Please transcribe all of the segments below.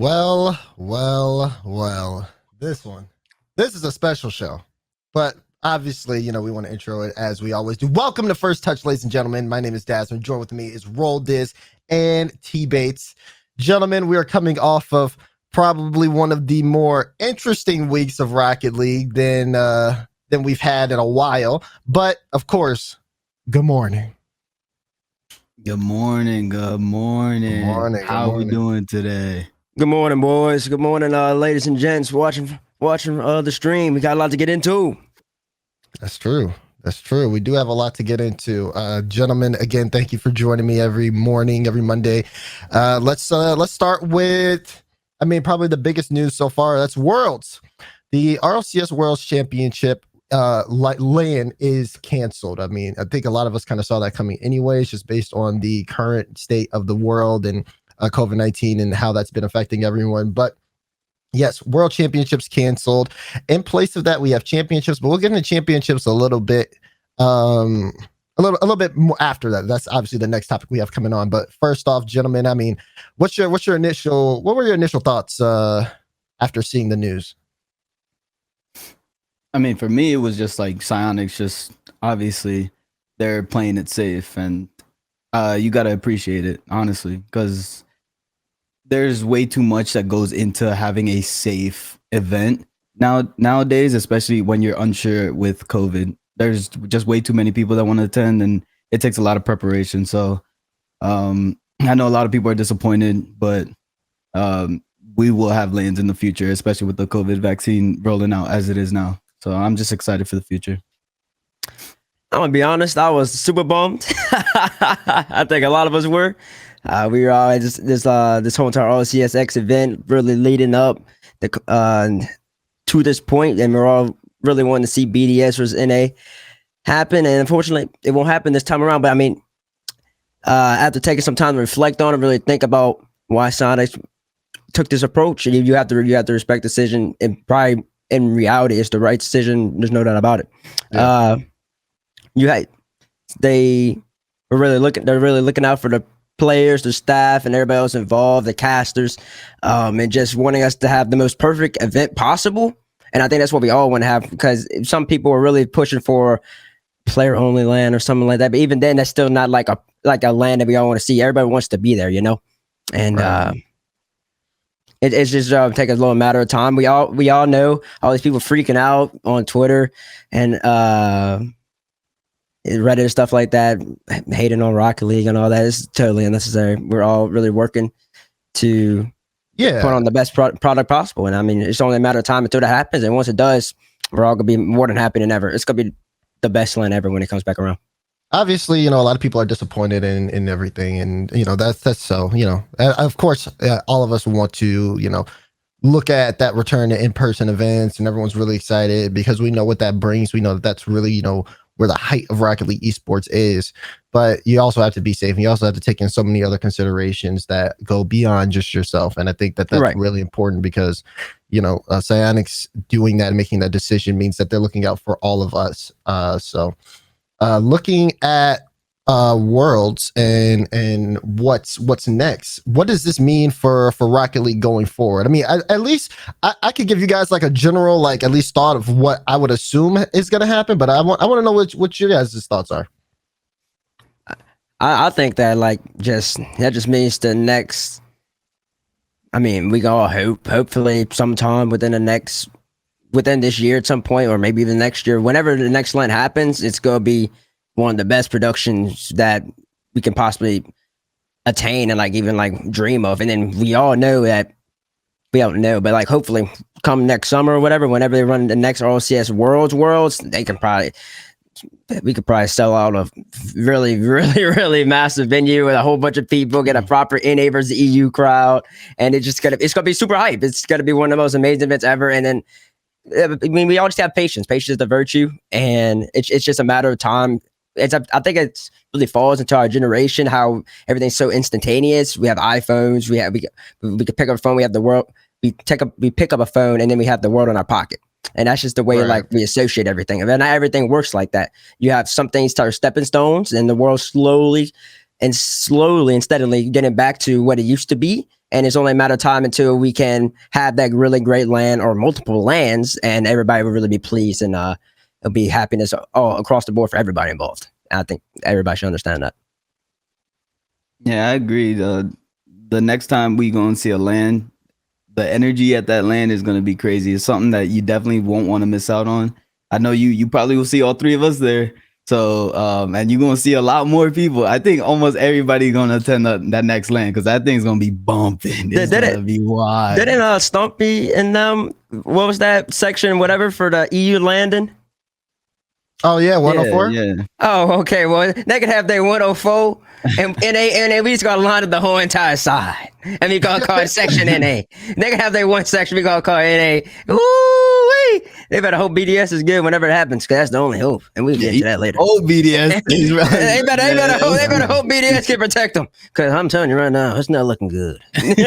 Well. This is a special show, but obviously, we want to intro it as we always do. Welcome to First Touch, ladies and gentlemen. My name is Dazerin. Joined with me is Dizz and TBates. Gentlemen, we are coming off of probably one of the more interesting weeks of Rocket League than we've had in a while. But of course, good morning. Good morning. How are we doing today? Good morning, boys. Good morning, ladies and gents watching the stream. We got a lot to get into. That's true. We do have a lot to get into. Gentlemen, again, thank you for joining me every morning, every Monday. Let's start with, probably the biggest news so far. That's Worlds. The RLCS Worlds Championship LAN is canceled. I think a lot of us kind of saw that coming anyways, just based on the current state of the world and COVID-19 and how that's been affecting everyone. But yes, World Championships canceled. In place of that, we have championships, but we'll get into championships a little bit a little bit more after that. That's obviously the next topic we have coming on. But first off, gentlemen, what were your initial thoughts after seeing the news? For me, it was just like Psyonix, just obviously they're playing it safe, and you got to appreciate it, honestly, because there's way too much that goes into having a safe event nowadays, especially when you're unsure with COVID. There's just way too many people that want to attend, and it takes a lot of preparation. So I know a lot of people are disappointed, but we will have LANs in the future, especially with the COVID vaccine rolling out as it is now. So I'm just excited for the future. I'm gonna be honest, I was super bummed. I think a lot of us were. We were all this whole entire RLCS event really leading up to this point, and we're all really wanting to see BDS versus NA happen. And unfortunately, it won't happen this time around. But after taking some time to reflect on it, really think about why Sonic took this approach, and you have to respect the decision. And probably in reality, it's the right decision. There's no doubt about it. Yeah. They're really looking out for the players, the staff, and everybody else involved, the casters, and just wanting us to have the most perfect event possible. And I think that's what we all want to have, because some people are really pushing for player only LAN or something like that. But even then, that's still not like a LAN that we all want to see. Everybody wants to be there, and right. It's just take a little matter of time. We all know all these people freaking out on Twitter and Reddit and stuff like that, hating on Rocket League and all that. Is totally unnecessary. We're all really working to put on the best product possible. And it's only a matter of time until that happens. And once it does, we're all gonna be more than happy than ever. It's gonna be the best LAN ever when it comes back around. Obviously, a lot of people are disappointed in everything, and that's so. Of course, all of us want to look at that return to in-person events, and everyone's really excited because we know what that brings. We know that that's really where the height of Rocket League esports is. But you also have to be safe, and you also have to take in so many other considerations that go beyond just yourself. And I think that that's right. Really important, because Psyonix doing that and making that decision means that they're looking out for all of us. Looking at Worlds and what's next, what does this mean for Rocket League going forward? At least I could give you guys like a general, at least thought of what I would assume is going to happen, but I want to know what your guys' thoughts are. I think that that just means the next. We can all hopefully sometime within this year at some point, or maybe even next year, whenever the next LAN happens, it's going to be one of the best productions that we can possibly attain and even dream of. And then we don't know, but hopefully come next summer or whatever, whenever they run the next RLCS Worlds, we could probably sell out a really, really, really massive venue with a whole bunch of people, get a proper NA versus EU crowd, and it's gonna be super hype. It's gonna be one of the most amazing events ever. And then we all just have patience. Patience is the virtue, and it's just a matter of time. I think it really falls into our generation, how everything's so instantaneous. We have iPhones. We can pick up a phone. We have the world. We pick up a phone, and then we have the world in our pocket. And that's just the way we associate everything. And not everything works like that. You have some things that are stepping stones, and the world slowly and slowly and steadily getting back to what it used to be. And it's only a matter of time until we can have that really great land or multiple lands, and everybody will really be pleased, and it'll be happiness all across the board for everybody involved. I think everybody should understand that. Yeah, I agree. The next time we gonna see a land, the energy at that land is gonna be crazy. It's something that you definitely won't want to miss out on. I know you probably will see all three of us there. So and you're gonna see a lot more people. I think almost everybody gonna attend that next land because that thing's gonna be bumping. It's gonna be wild. Didn't Stumpy and what was that section, whatever, for the EU landing? Oh yeah, 104. Yeah. Oh, okay. Well, they could have their 104, and we just gonna line up the whole entire side, and we gonna call it section NA. They can have their one section, we gonna call it NA. Ooh, they better hope BDS is good whenever it happens, because that's the only hope, and we'll get to that later. Oh, BDS. They better hope BDS can protect them, because I'm telling you right now, it's not looking good. It's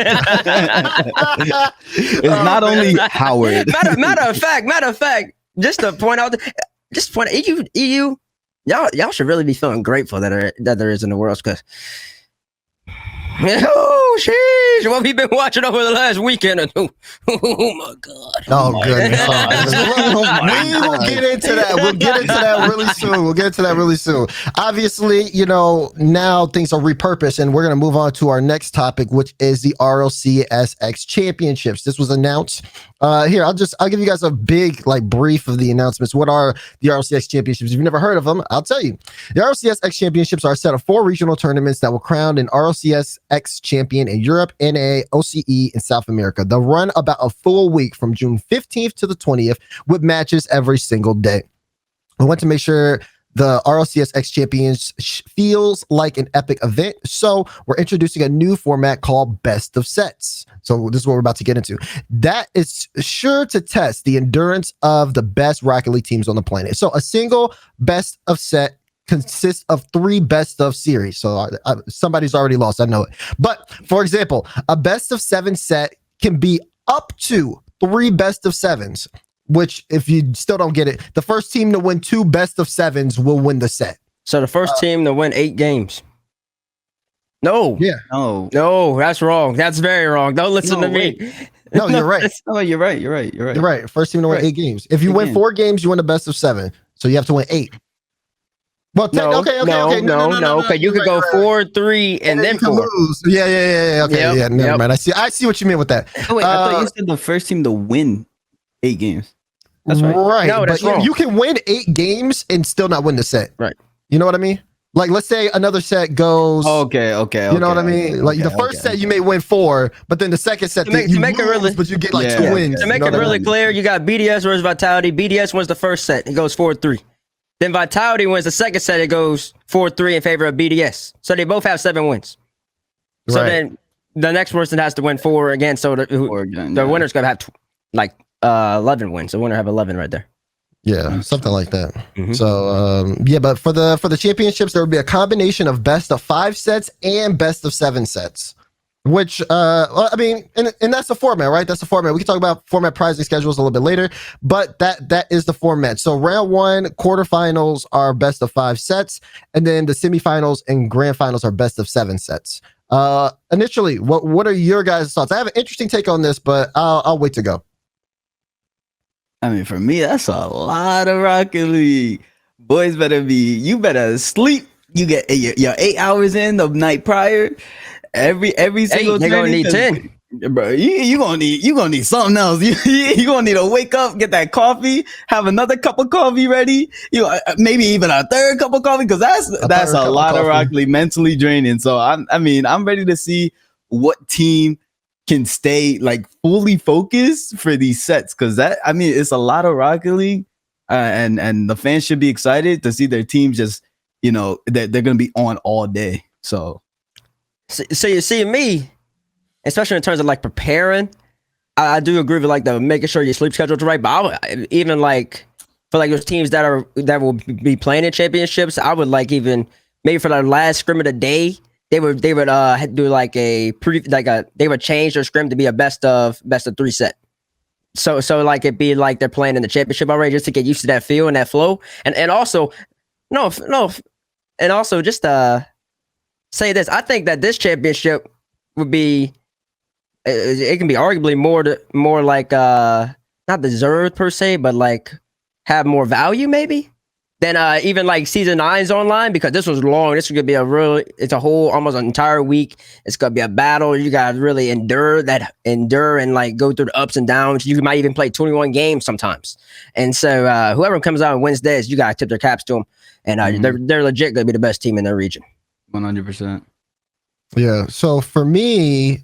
not only Howard. Matter of fact, just to point out. Just point EU, y'all should really be feeling grateful that there is in the world, because oh sheesh, what we've been watching over the last weekend. Oh my god. Oh goodness. We will get into that. We'll get into that really soon. Obviously, now things are repurposed, and we're gonna move on to our next topic, which is the RLCS X Championships. This was announced. Here, I'll give you guys a big brief of the announcements. What are the RLCS Championships? If you've never heard of them, I'll tell you. The RLCS X Championships are a set of 4 regional tournaments that will crown an RLCS X champion in Europe, NA, OCE, and South America. They'll run about a full week from June 15th to the 20th with matches every single day. I want to make sure the RLCS X Champions feels like an epic event, so we're introducing a new format called Best of Sets. So this is what we're about to get into. That is sure to test the endurance of the best Rocket League teams on the planet. So a single Best of Set consists of 3 best of series. So somebody's already lost, I know it. But for example, a best of 7 set can be up to 3 best of 7s. Which, if you still don't get it, the first team to win 2 best of 7s will win the set. So the first team to win 8 games. No. Yeah. No, that's wrong. That's very wrong. Don't listen to me. No, you're right. Oh, you're right. You're right. First team to win 8 games. If you win 4 games, you win the best of 7. So you have to win 8. Well, okay. No. Because you could go 4-3 and then 4. Lose. Yeah. Okay, yeah. Never mind. I see what you meant with that. Oh, wait, I thought you said the first team to win 8 games. That's right. Right. No, that's wrong. You can win 8 games and still not win the set. Right. You know what I mean? Like, let's say another set goes. Okay. You know what I mean? Like the first set, you may win 4, but then the second set, you make it really, but you get 2 wins. To make it really clear, you got BDS versus Vitality. BDS wins the first set. It goes 4-3. Then Vitality wins the second set. It goes 4-3 in favor of BDS. So they both have 7 wins. So then the next person has to win 4 again. So the winner's going to have 11 wins. The winner have 11 right there. Yeah, something like that. Mm-hmm. So but for the championships, there would be a combination of best of 5 sets and best of 7 sets. Which I mean, and that's the format, right? That's the format. We can talk about format pricing schedules a little bit later, but that is the format. So round 1, quarterfinals are best of 5 sets, and then the semifinals and grand finals are best of 7 sets. Initially, what are your guys' thoughts? I have an interesting take on this, but I'll wait to go. I mean, for me, that's a lot of Rocket League. Boys you better sleep. You get your 8 hours in the night prior. Every single they're gonna need 10. Bro, you gonna need something else. You gonna need to wake up, get that coffee, have another cup of coffee ready. Maybe even a third cup of coffee, because that's a lot of Rocket League, mentally draining. So I'm ready to see what team can stay fully focused for these sets, because it's a lot of Rocket League, and the fans should be excited to see their teams just they're gonna be on all day. So you see me, especially in terms of preparing, I do agree with the making sure your sleep schedule's right. But I would even for those teams that will be playing in championships, I would even maybe for the last scrim of the day, they would do they would change their scrim to be a best of 3 set. So it'd be like they're playing in the championship already, just to get used to that feel and that flow. And also just say this. I think that this championship would be. It can be arguably more like not deserved per se, but like have more value maybe than even like season 9's online, because this was long. This is gonna be it's a whole almost an entire week. It's gonna be a battle. You gotta really endure and like go through the ups and downs. You might even play 21 games sometimes. And so whoever comes out and wins this, you gotta tip their caps to them. And they're legit gonna be the best team in their region. 100%. Yeah. So for me,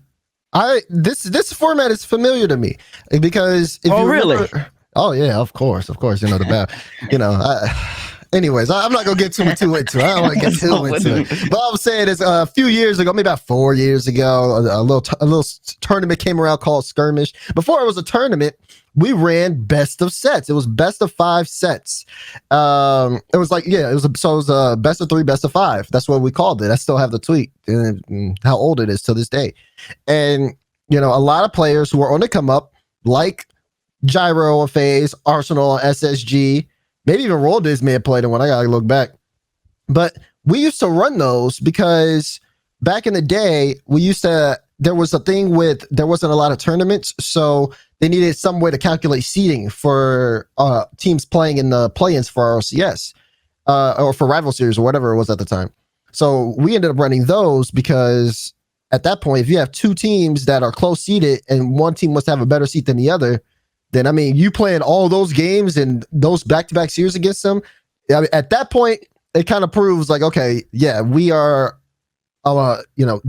this format is familiar to me because if you really? Remember, oh yeah, of course, you know the bad, anyways, I'm not gonna get too into it. I don't want to get too into it. But I'm saying is a few years ago, maybe about 4 years ago, a little tournament came around called Skirmish. Before it was a tournament, we ran best of sets. It was best of 5 sets. It was like, it was a best of 3, best of 5. That's what we called it. I still have the tweet and how old it is to this day. And a lot of players who are on the come up, like Gyro and FaZe, Arsenal, SSG, maybe even Roll Dizz may have played in one. I gotta look back. But we used to run those because back in the day, there was a thing with, there wasn't a lot of tournaments, so they needed some way to calculate seeding for teams playing in the play-ins for RLCS or for Rival Series or whatever it was at the time. So we ended up running those because at that point, if you have 2 teams that are close seeded and one team must have a better seed than the other, then, I mean, you playing all those games and those back-to-back series against them, at that point, it kind of proves like, okay, yeah, we are,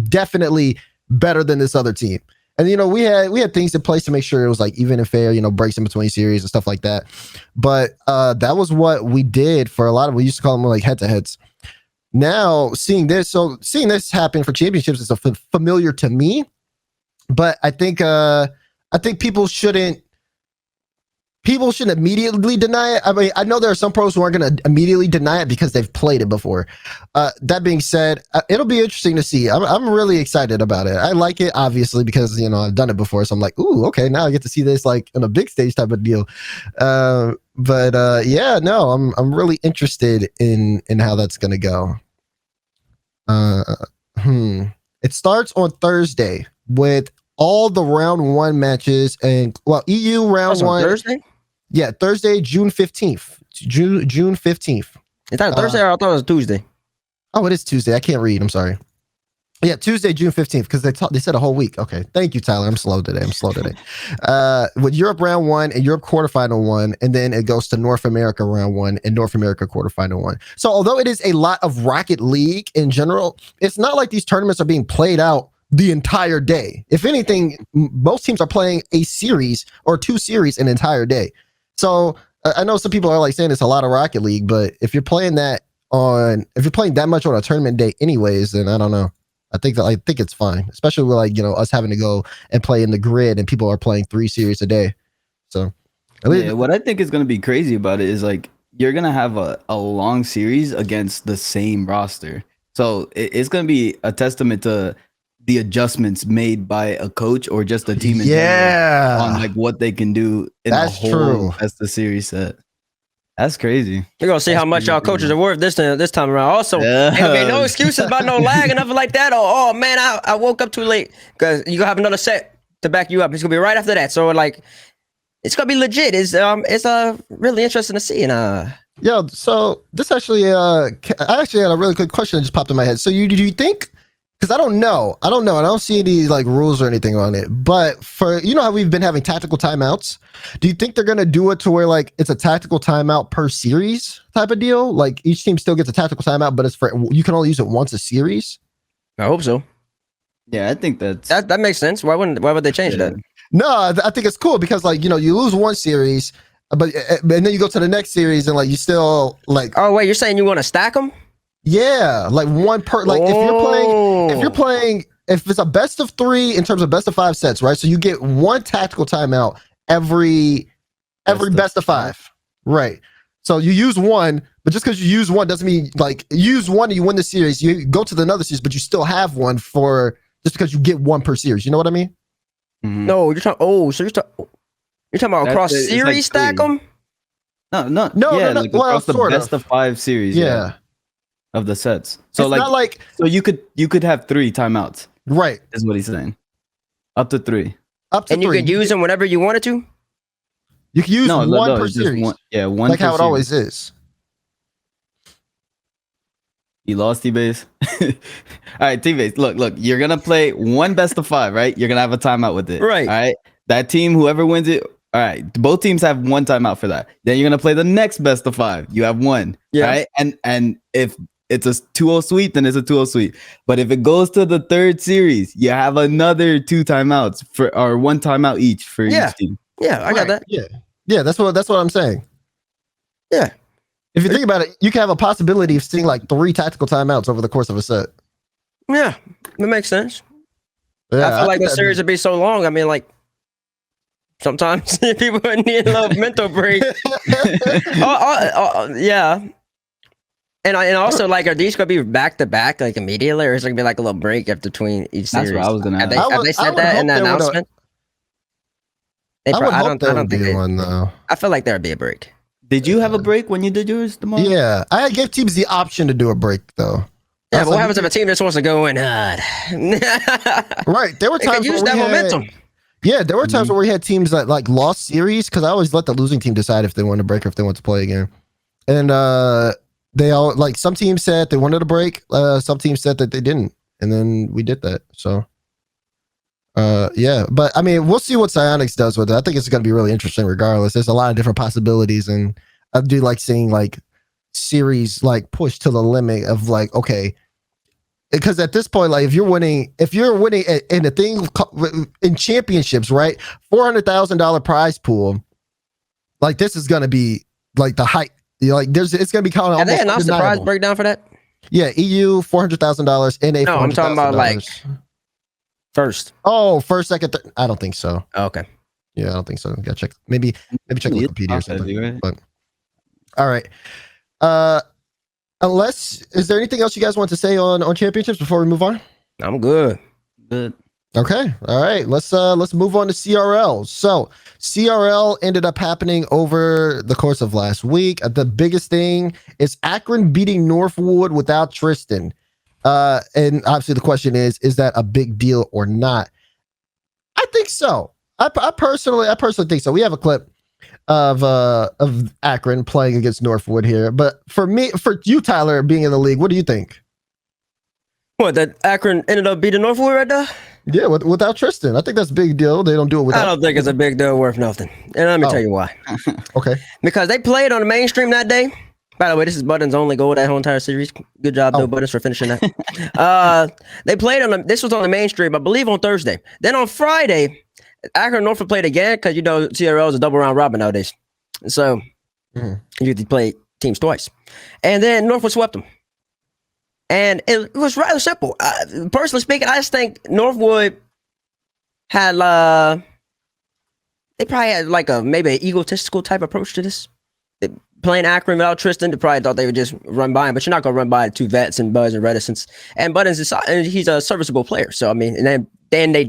definitely better than this other team. And, we had things in place to make sure it was like even and fair, breaks in between series and stuff like that. But that was what we did for a lot of, we used to call them like head-to-heads. Now, seeing this happen for championships is familiar to me, but I think people shouldn't immediately deny it. I mean, I know there are some pros who aren't going to immediately deny it because they've played it before. That being said, it'll be interesting to see. I'm really excited about it. I like it, obviously, because, I've done it before. So I'm like, ooh, okay, now I get to see this like in a big stage type of deal. I'm really interested in how that's going to go. It starts on Thursday with all the round 1 matches and EU round 1. Thursday? Yeah, Thursday, June 15th. June 15th. Is that Thursday or I thought it was Tuesday? Oh, it is Tuesday. I can't read. I'm sorry. Yeah, Tuesday, June 15th, because they said a whole week. Okay. Thank you, Tyler. I'm slow today. With Europe round 1 and Europe quarterfinal 1, and then it goes to North America round 1 and North America quarterfinal 1. So although it is a lot of Rocket League in general, it's not like these tournaments are being played out the entire day. If anything, most teams are playing a series or 2 series an entire day. So I know some people are like saying it's a lot of Rocket League, but if you're playing that much on a tournament day anyways, then I don't know. I think it's fine, especially with like, us having to go and play in the grid and people are playing 3 series a day. So what I think is going to be crazy about it is like, you're going to have a long series against the same roster. So it's going to be a testament to the adjustments made by a coach or just a team in general on like what they can do in the whole best of series set. That's crazy. You're gonna see how much y'all coaches are worth this time around. Also, ain't gonna be no excuses about no lag and nothing like that. Oh man, I woke up too late, because you gonna have another set to back you up. It's gonna be right after that. So like, it's gonna be legit. It's really interesting to see. And so this actually I actually had a really good question that just popped in my head. So do you think? Because I don't know. I don't see any like rules or anything on it. But for how we've been having tactical timeouts, do you think they're gonna do it to where like it's a tactical timeout per series type of deal? Like each team still gets a tactical timeout, but you can only use it once a series. I hope so. Yeah, I think that makes sense. Why would they change that? No, I think it's cool because like you lose one series, but and then you go to the next series and like you still like. Oh wait, you're saying you want to stack them? Yeah, like one per like if it's a best of 3 in terms of best of 5 sets, right? So you get one tactical timeout every best of 5, right? So you use one, but just because you use one doesn't mean like you use one and you win the series. You go to another series, but you still have one for just because you get one per series. You know what I mean? Mm-hmm. No, you're talking. Oh, so you're talking about across series like stack them? No. Yeah, like across the best of 5 series. Yeah. of the sets. So it's like, not like so you could have 3 timeouts. right Is what he's saying. Up to 3. up to And 3. you could use them whenever you wanted to. You can use one per it's just series. one, yeah, one like per how it series. always is. You lost T-Base. All right, T-Base. Look. You're gonna play one best of 5, right? You're gonna have a timeout with it, Right. All right. That team, whoever wins it. All right. Both teams have one timeout for that. Then you're gonna play the next best of 5. You have one. Yeah. Right. And if it's a 2-0 sweep, then it's a 2-0 sweep. But if it goes to the 3rd series, you have another 2 timeouts or 1 timeout each for Yeah. each team. Yeah, I got that. Yeah, that's what I'm saying. Yeah. If you think about it, you can have a possibility of seeing like 3 tactical timeouts over the course of a set. Yeah, that makes sense. Yeah, I feel like think the series would be so long. I mean, like sometimes people would need a little mental break. Yeah. And also, like, are these gonna be back to back like immediately, or is it gonna be like a little break after between each series? That's what I was gonna Have they, ask. have they said that in the announcement? I would I hope there would think be they, one though. I feel like there would be a break. Did you have a break when you did yours tomorrow? Yeah, I gave teams the option to do a break though. Yeah, I was but what like, happens if a team just wants to go in hard? right, there were They could times use where that we momentum. had, yeah, there were times where we had teams that like lost series because I always let the losing team decide if they want to break or if they want to play again. And they all like some teams said they wanted a break, some teams said that they didn't, and then we did that. So yeah, but I mean, we'll see what Psyonix does with it. I think it's going to be really interesting regardless. There's a lot of different possibilities, and I do like seeing like series like push to the limit of like, okay, because at this point, like if you're winning in a thing in championships, right, $400,000 prize pool, like this is going to be like the height. Like it's going to be kind of. Have they announced the prize breakdown for that? Yeah, EU $400,000, NA. No, I'm talking about like first. Oh, first, second, I don't think so. Oh, okay. Yeah, I don't think so. Gotta check. Maybe check Wikipedia or something. Right? But all right. Unless is there anything else you guys want to say on championships before we move on? I'm good. Good. Okay. All right. Let's move on to CRL. So CRL ended up happening over the course of last week. The biggest thing is Akron beating Northwood without Tristan. And obviously the question is that a big deal or not? I think so. I personally think so. We have a clip of Akron playing against Northwood here. But for you, Tyler, being in the league, what do you think? What, that Akron ended up beating Northwood right there? Yeah, without Tristan. I think that's a big deal. They don't do it without. I don't think it's a big deal worth nothing. And let me tell you why. Okay. Because they played on the mainstream that day. By the way, this is Button's only goal that whole entire series. Good job, though, Buttons, for finishing that. They played this was on the mainstream, I believe, on Thursday. Then on Friday, Akron and Northwood played again because, you know, CRL is a double round robin nowadays. So you play teams twice. And then Northwood swept them. And it was rather simple. Personally speaking, I just think Northwood had, they probably had like maybe an egotistical type approach to this. Playing Akron without Tristan, they probably thought they would just run by him, but you're not going to run by 2 vets and Buzz and Reticence. And Buttons he's a serviceable player. So, I mean, and then they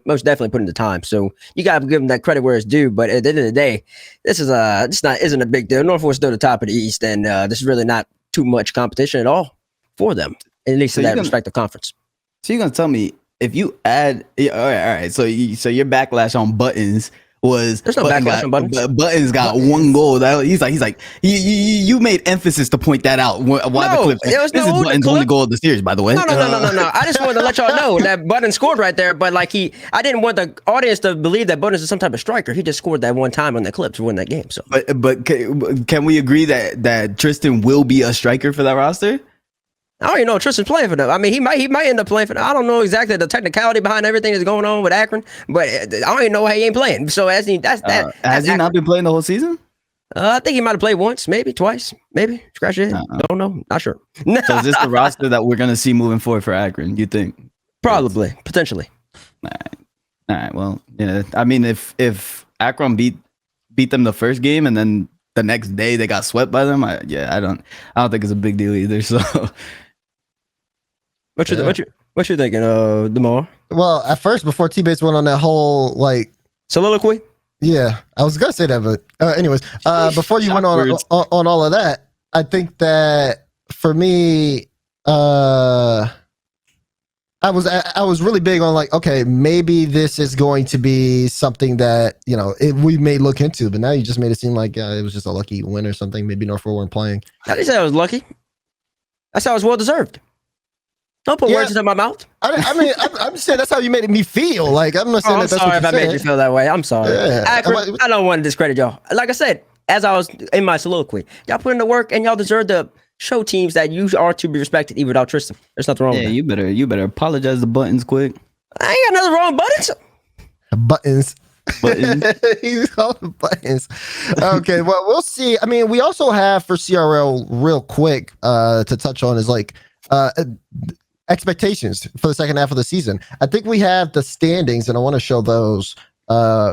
most definitely put in the time. So you got to give him that credit where it's due. But at the end of the day, this isn't a big deal. Northwood's still the top of the East, and this is really not too much competition at all for them, at least in that respective conference. So you're going to tell me if you add, all right. So your backlash on Buttons was there's no backlash on Buttons. Buttons got 1 goal. He's like you made emphasis to point that out. Why the clip? This is Buttons' only goal of the series, by the way. No. I just wanted to let y'all know that Buttons scored right there, but like I didn't want the audience to believe that Buttons is some type of striker. He just scored that one time on that clip to win that game. So, but can we agree that Tristan will be a striker for that roster? I don't even know if Tristan's playing for them. I mean, he might end up playing for them. I don't know exactly the technicality behind everything that's going on with Akron, but I don't even know why he ain't playing. So has he not been playing the whole season? I think he might have played once, maybe twice, maybe. Scratch your head. Don't know. Not sure. So is this the roster that we're gonna see moving forward for Akron? You think? Probably, potentially. All right. Well, yeah. I mean, if Akron beat them the first game and then the next day they got swept by them, I don't think it's a big deal either. So. What you thinking, Demar? Well, at first, before TBates went on that whole like soliloquy. Yeah, I was gonna say that, but anyways, before you went on all of that, I think that for me, I was really big on like, okay, maybe this is going to be something that we may look into, but now you just made it seem like it was just a lucky win or something. Maybe North weren't playing. I didn't say I was lucky. I said I was well deserved. Don't put words into my mouth. I mean, I'm saying that's how you made me feel. Like I'm not saying I'm that's sorry what if I made you feel that way. I'm sorry. Yeah. I don't want to discredit y'all. Like I said, as I was in my soliloquy, y'all put in the work and y'all deserve to show teams that you are to be respected even without Tristan. There's nothing wrong with that. Yeah, you better apologize to Buttons quick. I ain't got nothing wrong with Buttons. He's calling buttons. Okay, well, we'll see. I mean, we also have for CRL real quick to touch on is like expectations for the second half of the season. I think we have the standings, and I want to show those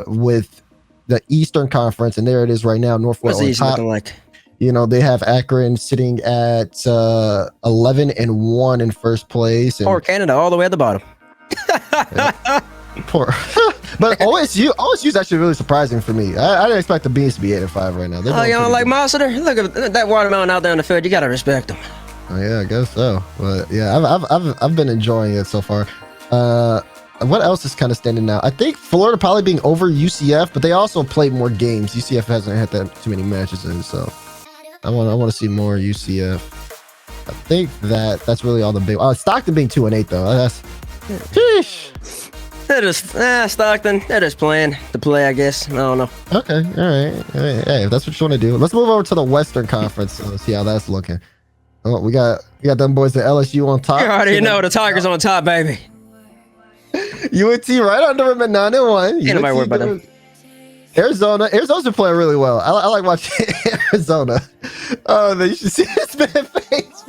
with the Eastern Conference, and there it is right now. Northwest What's the East looking like? They have Akron sitting at 11-1 in first place, and Or Canada all the way at the bottom. Poor. But OSU's actually really surprising for me. I didn't expect the Beans to be 8-5 right now. Oh, you don't like Monster? Look at that watermelon out there in the field. You gotta respect them. Oh, yeah, I guess so. But yeah, I've been enjoying it so far. What else is kind of standing out? I think Florida probably being over UCF, but they also played more games. UCF hasn't had that too many matches in, so I want to see more UCF. I think that's really all the big. Stockton being 2-8 though. That's. Sheesh. They're just Stockton. They're just playing to play, I guess. I don't know. Okay, all right. Hey, if that's what you want to do, let's move over to the Western Conference. See how that's looking. Oh, we got them boys at LSU on top. You already know the Tigers on top, baby. UNT right under them at 9-1. Ain't nobody worried about them. Arizona's been playing really well. I like watching Arizona. Oh, you should see this man's face.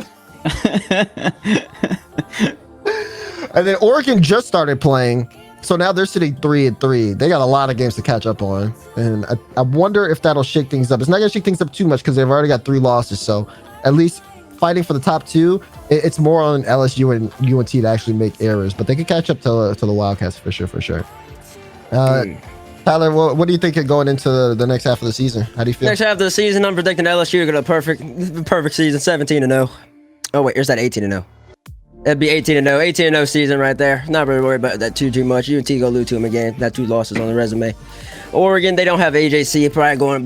And then Oregon just started playing, so now they're sitting 3-3. They got a lot of games to catch up on, and I wonder if that'll shake things up. It's not gonna shake things up too much because they've already got 3 losses. So at least fighting for the top 2, it's more on LSU and UNT to actually make errors, but they can catch up to the Wildcats for sure. Tyler, what do you think going into the next half of the season? How do you feel? Next half of the season, I'm predicting LSU to get a perfect season, 17-0. Oh wait, here's that 18-0. That'd be 18-0, 18-0 season right there. Not really worried about that too much. UNT go lose to them again. That 2 losses on the resume. Oregon, they don't have AJC. Probably gonna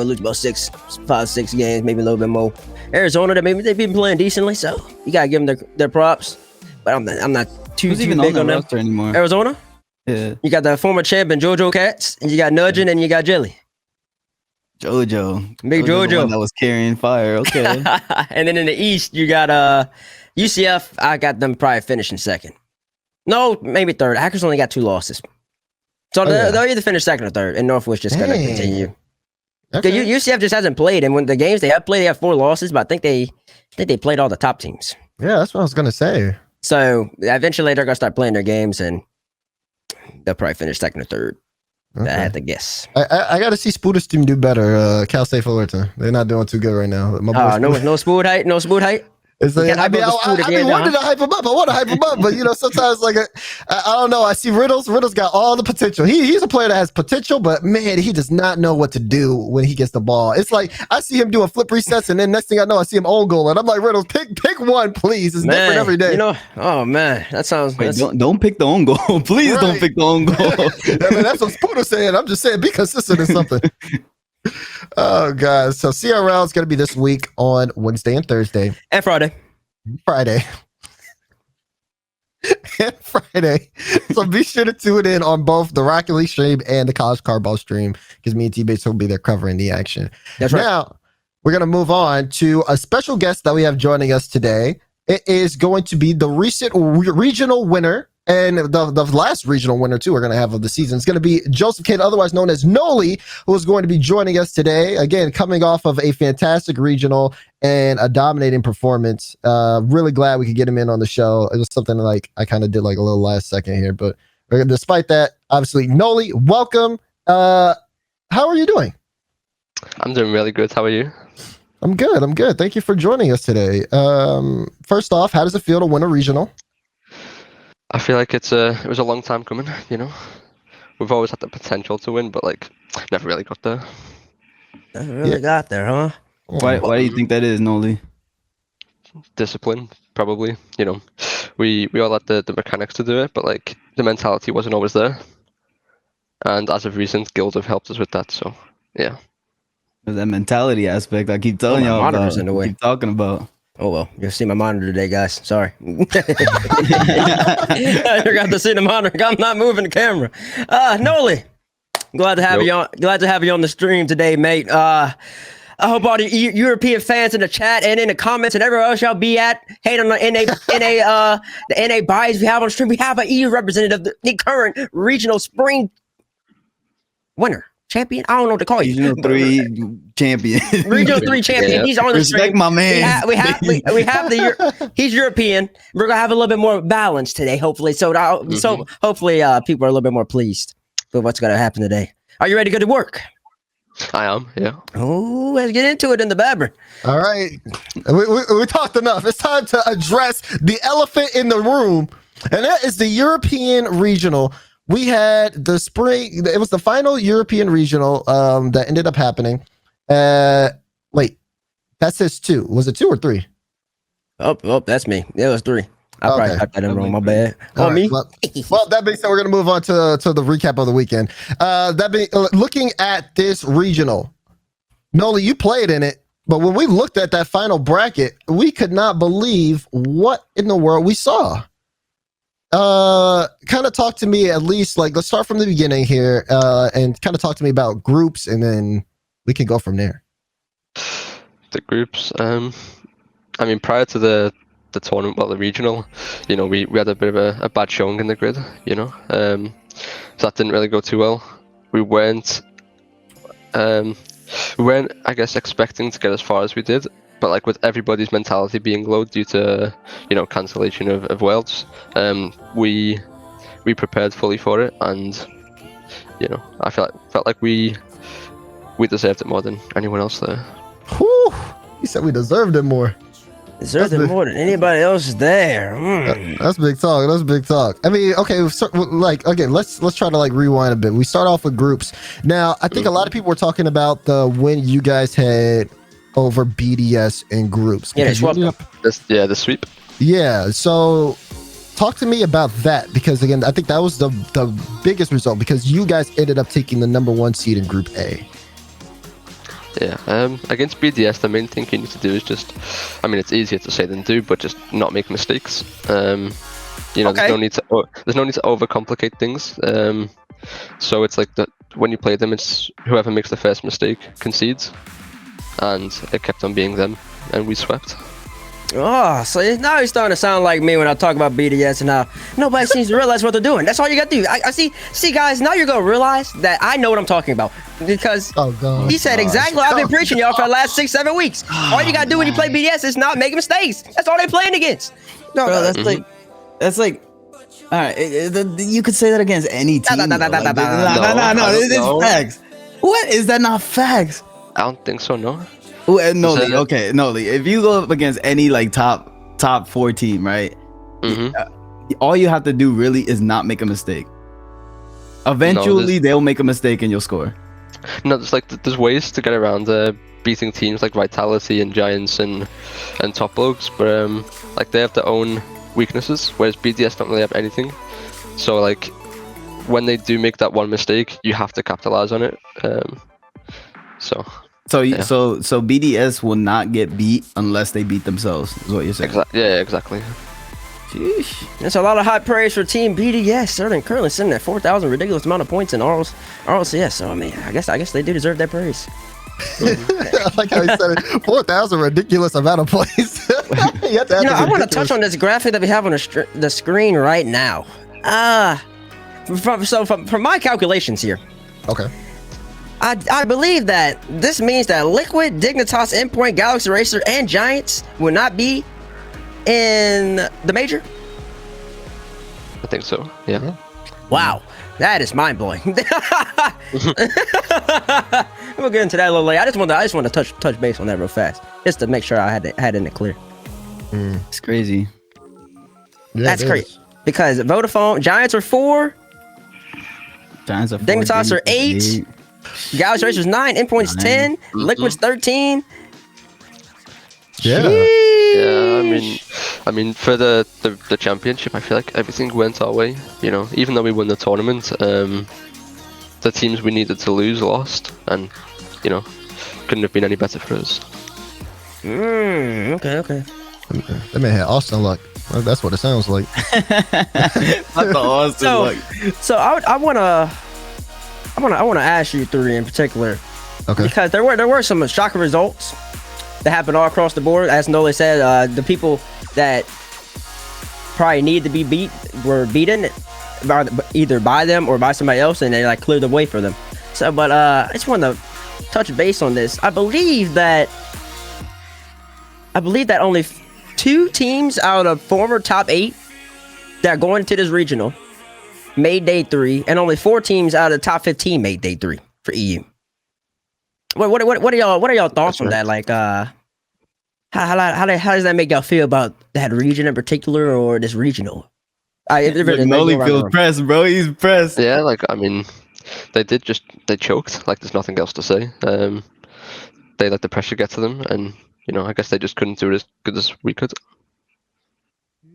lose about 5-6 games, maybe a little bit more. Arizona, they've been playing decently, so you gotta give them their props. But I'm not too even big on the them. roster anymore. Arizona, Yeah. you got the former champion JoJo Cats, and you got Nudging, and you got Jelly. JoJo. Big JoJo's the JoJo. one that was carrying fire. Okay. And then in the East, you got UCF. I got them probably finishing second. No, maybe third. Hackers only got 2 losses. So they'll either finish second or third, and Northwest just gonna continue. Okay. UCF just hasn't played, and when the games they have played, they have 4 losses. But I think they played all the top teams. Yeah, that's what I was gonna say. So eventually they're gonna start playing their games, and they'll probably finish second or third. Okay. I have to guess. I got to see Spooder's team do better. Cal State Fullerton, they're not doing too good right now. My boy No spood height. It's like, I wanted to hype him up. But sometimes like I don't know. I see Riddle's got all the potential. He's a player that has potential, but man, he does not know what to do when he gets the ball. It's like I see him doing flip resets, and then next thing I know, I see him own goal, and I'm like, Riddles, pick one, please. It's different every day. Oh man, that sounds. Wait, don't pick the own goal. Please don't pick the own goal. That's what Spooder's saying. I'm just saying, be consistent or something. Oh god. So CRL is going to be this week on Wednesday and Thursday And Friday. So be sure to tune in on both the Rocket League stream and the College Cardball stream, because me and TBates will be there covering the action. That's right. Now we're going to move on to a special guest that we have joining us today. It is going to be the recent regional winner, and the last regional winner too we're going to have of the season. It's going to be Joseph Kid, otherwise known as Noly, who is going to be joining us today. Again, coming off of a fantastic regional and a dominating performance. Really glad we could get him in on the show. It was something like I kind of did like a little last second here, but despite that, obviously, Noly, welcome. How are you doing? I'm doing really good. How are you? I'm good. Thank you for joining us today. First off, how does it feel to win a regional? I feel like it was a long time coming, We've always had the potential to win, but like never really got there. Never really got there, huh? Why do you think that is, Noly? discipline, probably. You know, we all had the mechanics to do it, but like the mentality wasn't always there. And as of recent, Guild have helped us with that. So yeah. That mentality aspect I keep telling my y'all monitor's about. in the way. Keep talking about. Oh well, you'll see my monitor today, guys. Sorry. You got to see the monitor. I'm not moving the camera. Noly, glad to have you on. Glad to have you on the stream today, mate. I hope all the European fans in the chat and in the comments and everywhere else y'all be at hate on the the NA bias we have on the stream. We have an EU representative, the current regional spring winner. Champion? I don't know what to call you. Regional 3 champion. Regional 3 champion. Yeah. He's on the Respect stream. my man. We have he's European. We're gonna have a little bit more balance today, hopefully. So hopefully people are a little bit more pleased with what's gonna happen today. Are you ready to go to work? I am, yeah. Oh, let's get into it in the Babber. All right, we talked enough. It's time to address the elephant in the room, and that is the European regional. We had the spring. It was the final European regional that ended up happening. Wait, that says 2. Was it 2 or 3? Oh, that's me. It was 3. I probably typed that in wrong. My bad. All On right, me. well, that being said, we're gonna move on to the recap of the weekend. Looking at this regional, Noly, you played in it, but when we looked at that final bracket, we could not believe what in the world we saw. Kind of talk to me, at least, like, let's start from the beginning here, and kind of talk to me about groups, and then we can go from there. The groups, I mean, prior to the tournament, well, the regional, you know, we had a bit of a bad showing in the grid, you know, so that didn't really go too well. We weren't, I guess, expecting to get as far as we did. But like with everybody's mentality being low due to, you know, cancellation of Worlds, we prepared fully for it, and you know, I felt like we deserved it more than anyone else there. Whew, he said we deserved it more. Deserved it more than anybody else there. That's big talk. That's big talk. I mean, okay, so, like, again, let's try to like rewind a bit. We start off with groups. Now, I think a lot of people were talking about the win you guys had over BDS in groups. Yeah, the sweep. Yeah, so talk to me about that, because again, I think that was the biggest result, because you guys ended up taking the #1 seed in Group A. Yeah, against BDS, the main thing you need to do is just, I mean, it's easier to say than do, but just not make mistakes. You know, there's no need to overcomplicate things. So it's like that when you play them, it's whoever makes the first mistake concedes. And it kept on being them, and we swept. Oh, so now you're starting to sound like me when I talk about BDS, and now nobody seems to realize what they're doing. That's all you got to do. I see, guys. Now you're gonna realize that I know what I'm talking about, because he said exactly what I've been preaching y'all for the last 6-7 weeks. All you gotta do when you play BDS is not making mistakes. That's all they're playing against. No, bro, that's like. All right, you could say that against any team. No, it's facts. What is that? Not facts. I don't think so, no. Noly, okay, Noly. If you go up against any like top 4 team, right? All you have to do really is not make a mistake. Eventually, they'll make a mistake and you'll score. No, there's ways to get around beating teams like Vitality and Giants and Top Blogs, but like they have their own weaknesses, whereas BDS don't really have anything. So like when they do make that one mistake, you have to capitalize on it. So BDS will not get beat unless they beat themselves, is what you're saying. Exactly. Sheesh. That's a lot of high praise for Team BDS. They're currently sitting at 4,000 ridiculous amount of points in RLCS. So I mean, I guess they do deserve that praise. I like how he said it. 4,000 ridiculous amount of points. I want to touch on this graphic that we have on the screen right now. From my calculations here. Okay. I believe that this means that Liquid, Dignitas, Endpoint, Galaxy Racer, and Giants will not be in the major. I think so. Yeah. Wow, that is mind blowing. We'll get into that a little later. I just want to touch base on that real fast, just to make sure I had it in the clear. It's crazy. Yeah, that's crazy, because Vodafone Giants are 4. Giants are 4. Dignitas are 8. Galaxy Racer's 9. Endpoint's 10. Liquid's 13. Yeah. I mean, for the championship, I feel like everything went our way. You know, even though we won the tournament, the teams we needed to lose lost, and you know, couldn't have been any better for us. Okay. That man had Austin luck. Well, that's what it sounds like. Not the Austin luck. So I wanna ask you three in particular, Okay. because there were some shocking results that happened all across the board. As Noly said, the people that probably need to be beat were beaten either by them or by somebody else, and they like cleared the way for them. So, but I just want to touch base on this. I believe that only 2 teams out of former top 8 that are going into this regional made day 3, and only 4 teams out of the top 15 made day 3 for EU. What are y'all thoughts on that? Like, how does that make y'all feel about that region in particular, or this regional? Noly feels pressed, bro. He's pressed. Yeah, like I mean, they choked. Like there's nothing else to say. They let the pressure get to them, and you know, I guess they just couldn't do it as good as we could.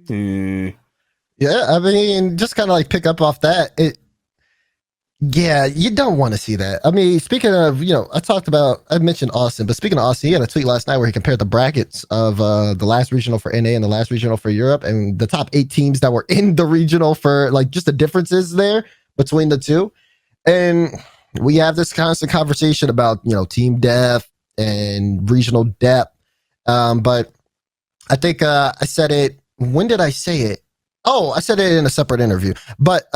Yeah, I mean, just kind of like pick up off that. Yeah, you don't want to see that. I mean, speaking of, you know, I mentioned Austin, but speaking of Austin, he had a tweet last night where he compared the brackets of the last regional for NA and the last regional for Europe, and the top 8 teams that were in the regional, for like just the differences there between the two. And we have this constant conversation about, you know, team depth and regional depth. But I think I said it. When did I say it? Oh, I said it in a separate interview. But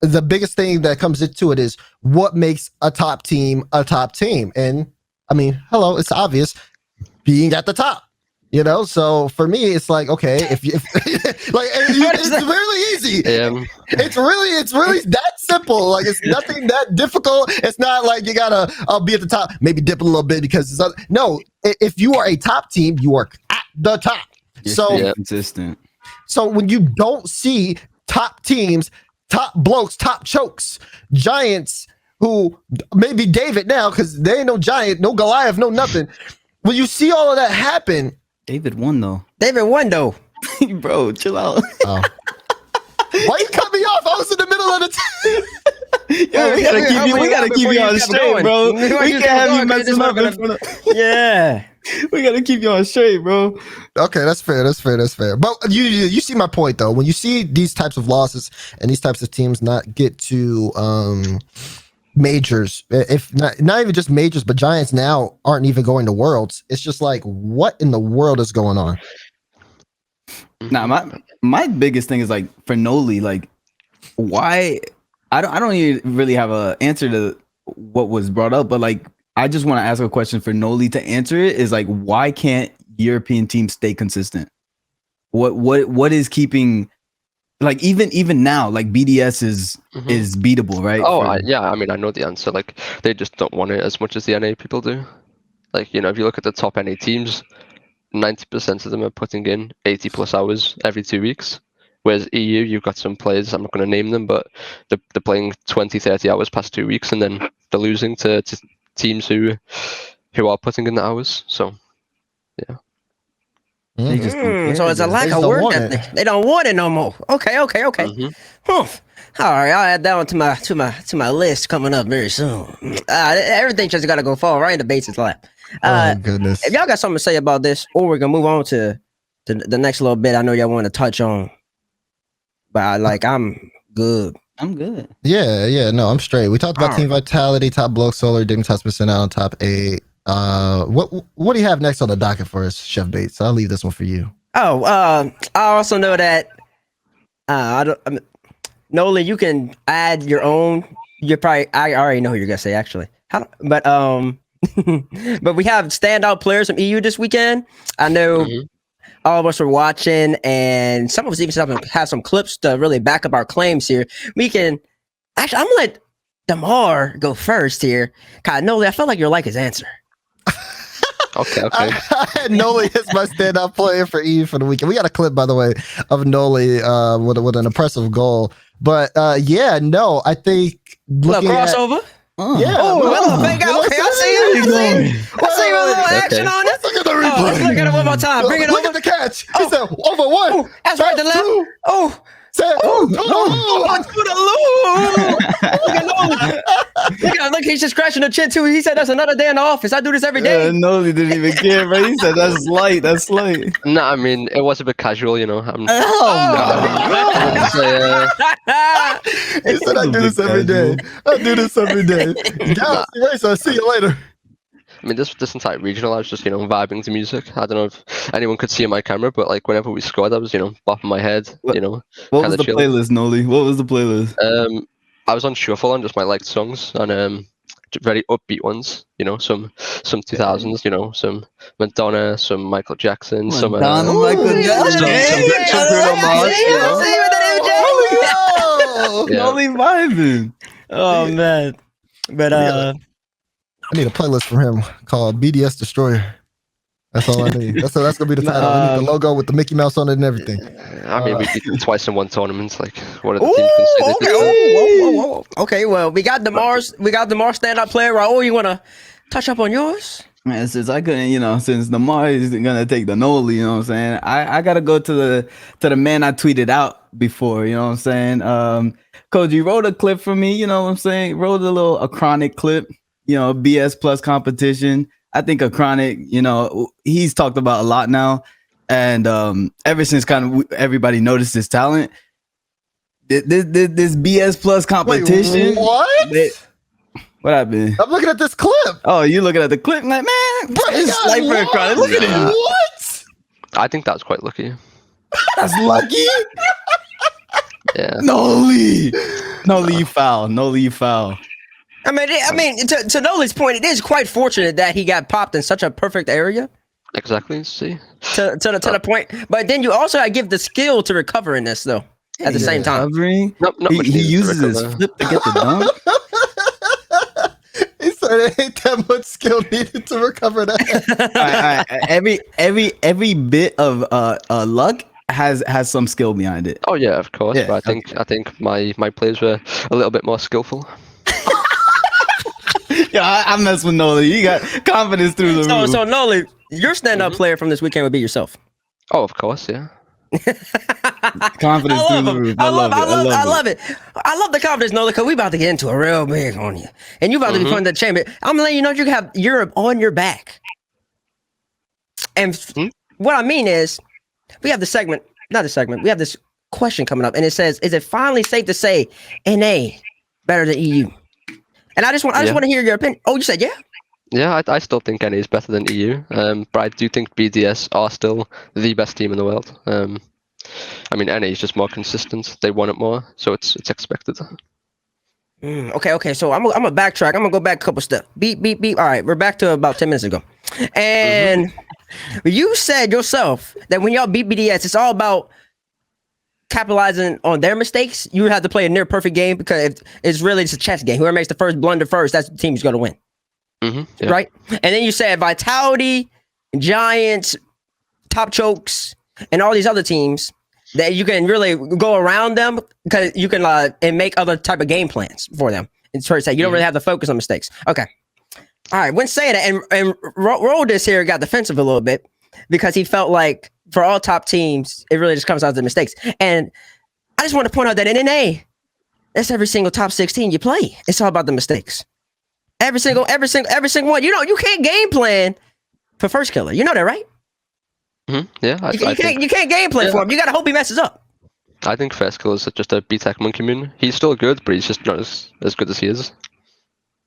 the biggest thing that comes into it is what makes a top team a top team. And I mean, hello, it's obvious, being at the top, you know? So for me, it's like, okay, if it's really easy. It's really that simple. Like, it's nothing that difficult. It's not like you gotta be at the top, maybe dip a little bit because no, if you are a top team, you are at the top. So consistent. So when you don't see top teams, top blokes, top chokes, giants who maybe David now, because there ain't no giant, no Goliath, no nothing. When you see all of that happen, David won though. Bro, chill out. Oh. Why you cut me off? I was in the middle of the Yo, we gotta keep you on straight, bro. We can't have you messing up in front of. Yeah. We gotta keep you on straight, bro. Okay, that's fair. But you see my point though. When you see these types of losses and these types of teams not get to majors, if not even just majors, but giants now aren't even going to worlds. It's just like, what in the world is going on? Nah, my biggest thing is like for Noly, like why I don't even really have a answer to what was brought up, but like I just want to ask a question for Noly to answer it. Is like, why can't European teams stay consistent? What is keeping, like, even now, like BDS is beatable, right? Yeah, I mean, I know the answer. Like, they just don't want it as much as the NA people do. Like, you know, if you look at the top NA teams, 90% of them are putting in 80 plus hours every 2 weeks. Whereas EU, you've got some players, I'm not going to name them, but they're playing 20, 30 hours past 2 weeks, and then they're losing to teams who are putting in the hours. So, yeah. They just don't care. So it's a lack of work ethic. They don't want it no more. Okay. All right, I'll add that one to my list coming up very soon. Everything just got to go fall right in the bases lap. Oh goodness! If y'all got something to say about this, or we're gonna move on to the next little bit, I know y'all want to touch on. But I'm good. I'm good. Yeah. No, I'm straight. We talked about team vitality, top block, solar, Dignitas percent out on top 8. What do you have next on the docket for us, Chef Bates? I'll leave this one for you. I also know that Noly, you can add your own. I already know who you're gonna say actually. But we have standout players from EU this weekend. I know all of us are watching, and some of us even have some clips to really back up our claims here. We can actually, I'm gonna let Damar go first here. God, Noly, I felt like you're like his answer. Okay. Noly is my standout player for EU for the weekend. We got a clip, by the way, of Noly with an impressive goal. But I think looking crossover. Yeah. Okay, I see you. I see a little action on it. Look at the replay. let's look at it one more time. Bring it Look over. at the catch. He said, over one. Oh, that's right, the left. Two. Oh. Said, To the look, he's just scratching the chin too. He said that's another day in the office. I do this every day. No, he didn't even care, bro. He said that's light. That's light. No, I mean it was a bit casual, you know. He said, I do this every day. I do this every day. Galaxy Racer, I'll see you later. I mean, this entire regional, I was just, vibing to music. I don't know if anyone could see in my camera, but like whenever we scored, I was, bopping my head, What was the playlist, Noly? What was the playlist? I was on shuffle on just my liked songs and very upbeat ones, some 2000s, some Madonna, some Michael Jackson, some Madonna, Michael Jackson, some Bruno Mars, Noly vibing. Oh man, but I need a playlist from him called BDS Destroyer. That's all I need. That's gonna be the title. I need the logo with the Mickey Mouse on it and everything. I mean, we beat them twice in one tournament. Like, what are the ooh, teams can say? whoa. Okay, well, we got the Mars stand-up player. Raul, you wanna touch up on yours? Man, since I couldn't, since the Mars isn't gonna take the Noly, you know what I'm saying? I gotta go to the man I tweeted out before, you know what I'm saying? Koji wrote a clip for me, you know what I'm saying? Wrote a chronic clip, BS plus competition. I think a chronic, he's talked about a lot now. And ever since kind of everybody noticed his talent, this BS plus competition. Wait, what? What happened? I'm looking at this clip. Oh, you looking at the clip? Like, man, it's sniper chronic. Look at him. What? I think that was quite lucky. That's lucky. Yeah. Noly, you foul. Noly, you foul. I mean, to Noly's point, it is quite fortunate that he got popped in such a perfect area. Exactly. See. To the point, but then you also gotta give the skill to recover in this though. At the same time, Nope, he uses his flip to get the dunk. He said it ain't that much skill needed to recover that. All right. Every bit of luck has some skill behind it. Oh yeah, of course. Yeah, But I think my plays were a little bit more skillful. Yeah, I mess with Noly. You got confidence through the roof. So Noly, your stand-up player from this weekend would be yourself. Oh, of course, yeah. Confidence through the roof. I love it. I love the confidence, Noly, because we about to get into a real big on you, and you about to be putting the chamber. I'm letting you know you can have Europe on your back. And what I mean is, we have the segment, not the segment. We have this question coming up, and it says, "Is it finally safe to say NA better than EU?" And I just want to hear your opinion. Oh, you said yeah? Yeah, I still think NA is better than EU, but I do think BDS are still the best team in the world. I mean, NA is just more consistent. They want it more, so it's expected. Okay. So I'm gonna backtrack. I'm gonna go back a couple steps. Beep. All right, we're back to about 10 minutes ago, and you said yourself that when y'all beat BDS, it's all about capitalizing on their mistakes. You have to play a near perfect game because it's really just a chess game. Whoever makes the first blunder first, that's the team who's going to win. Yeah. Right? And then you said Vitality, Giants, Top Chokes, and all these other teams that you can really go around them because you can and make other type of game plans for them. It's fair to say you don't really have to focus on mistakes. Okay. All right. When saying that, and Roll this here got defensive a little bit because he felt like for all top teams, it really just comes out to the mistakes. And I just want to point out that in NA, that's every single top 16 you play. It's all about the mistakes. Every single one. You can't game plan for Firstkiller. You know that, right? Yeah. You can't game plan for him. You got to hope he messes up. I think Firstkiller is just a B-Tech M0nkeyM00n. He's still good, but he's just not as good as he is.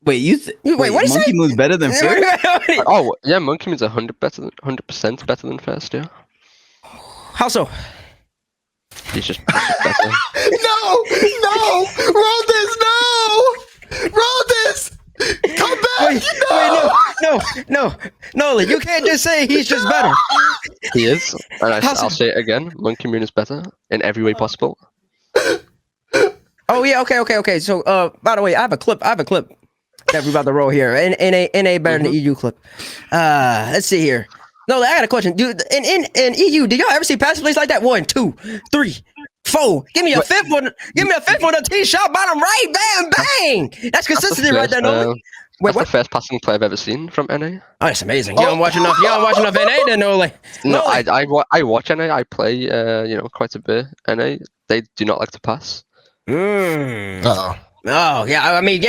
Wait, what did you say? M0nkeyM00n's better than First? Oh, yeah, M0nkeyM00n's 100% better than First, yeah. How so? He's just better. No! Roll this! Come back! No, Noly, you can't just say he's just better. He is, and I'll say it again. M0nkeyM00n is better in every way possible. Oh yeah, okay. So, by the way, I have a clip that we're about to roll here. NA better than the EU clip. Let's see here. No, I got a question, dude. In EU, did y'all ever see pass plays like that? 1, 2, 3, 4. Give me a fifth one. Give me a fifth one. A tee shot bottom right. Bam, bang. That's consistency right there, Noly. Wait, That's the what? first passing play I've ever seen from NA. Oh, that's amazing. You don't watch enough. You don't watch enough NA then, Noly. No, Noly. I watch NA. I play quite a bit NA. They do not like to pass. Uh-oh. Oh yeah, I mean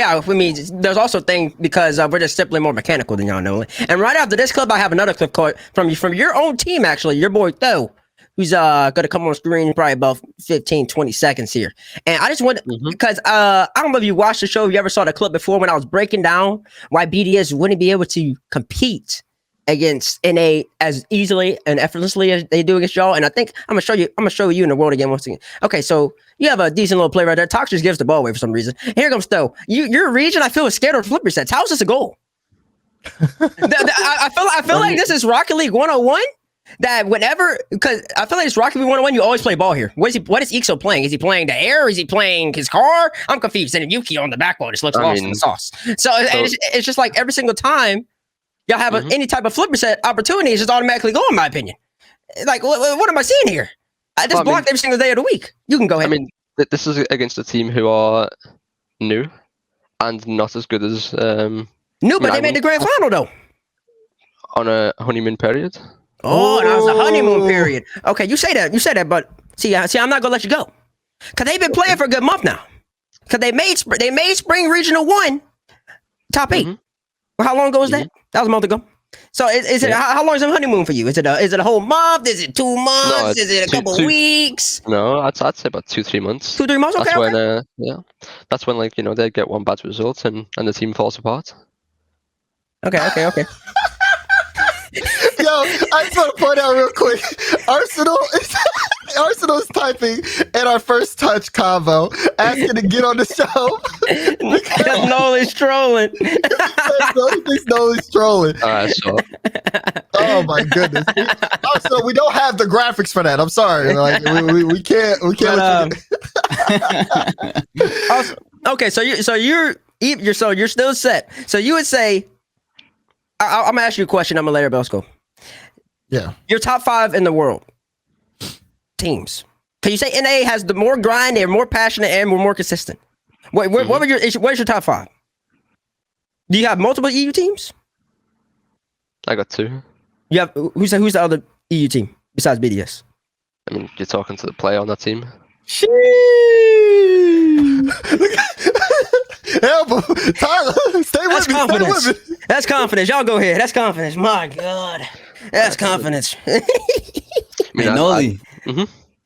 there's also a thing because we're just simply more mechanical than y'all know. And right after this clip, I have another clip called from your own team, actually, your boy Tho, who's gonna come on screen in probably about 15-20 seconds here. And I just want because I don't know if you watched the show, if you ever saw the clip before when I was breaking down why BDS wouldn't be able to compete against NA as easily and effortlessly as they do against y'all. And I think I'm gonna show you in the world again once again. Okay, so you have a decent little play right there. Tox just gives the ball away for some reason. Here comes Stowe. Your region, I feel, is scared of flip resets. How is this a goal? I feel like this is Rocket League 101. That whenever, because I feel like it's Rocket League 101, you always play ball here. What is Ixo playing? Is he playing the air? Is he playing his car? I'm confused. And Yuki on the backbone just looks lost in the sauce. So it's just like every single time y'all have any type of flip reset opportunity, it's just automatically go, in my opinion. Like, what am I seeing here? I just blocked every single day of the week. You can go ahead. I mean, this is against a team who are new and not as good as new, but they made the grand final though. On a honeymoon period. Oh, that was the honeymoon period. Okay, you say that, but see, I'm not gonna let you go because they've been playing for a good month now. Because they made Spring Regional 1 top 8. Well, how long ago was that? That was a month ago. So is it how long is the honeymoon for you? Is it a whole month? Is it 2 months? No, is it a couple weeks? No, I'd say about 2-3 months. 2-3 months. Okay. That's when that's when they get one bad result and the team falls apart. Okay. Yo, I just want to point out real quick. Arsenal's typing in our first touch convo, asking to get on the show. Because Noly's trolling. He thinks Noly's trolling. So. Oh my goodness. Also, we don't have the graphics for that. I'm sorry. Like we can't. Also, okay, so you're still set. So you would say, I'm gonna ask you a question. I'm gonna let everybody else go. Yeah. Your top 5 in the world teams. Can you say NA has the more grind, they're more passionate, and we're more consistent? Where's your top 5? Do you have multiple EU teams? I got 2. You have who's the other EU team besides BDS? I mean, you're talking to the player on that team. Help, Tyler, stay with me. That's confidence. Y'all go ahead. That's confidence. My God, that's confidence. Noly,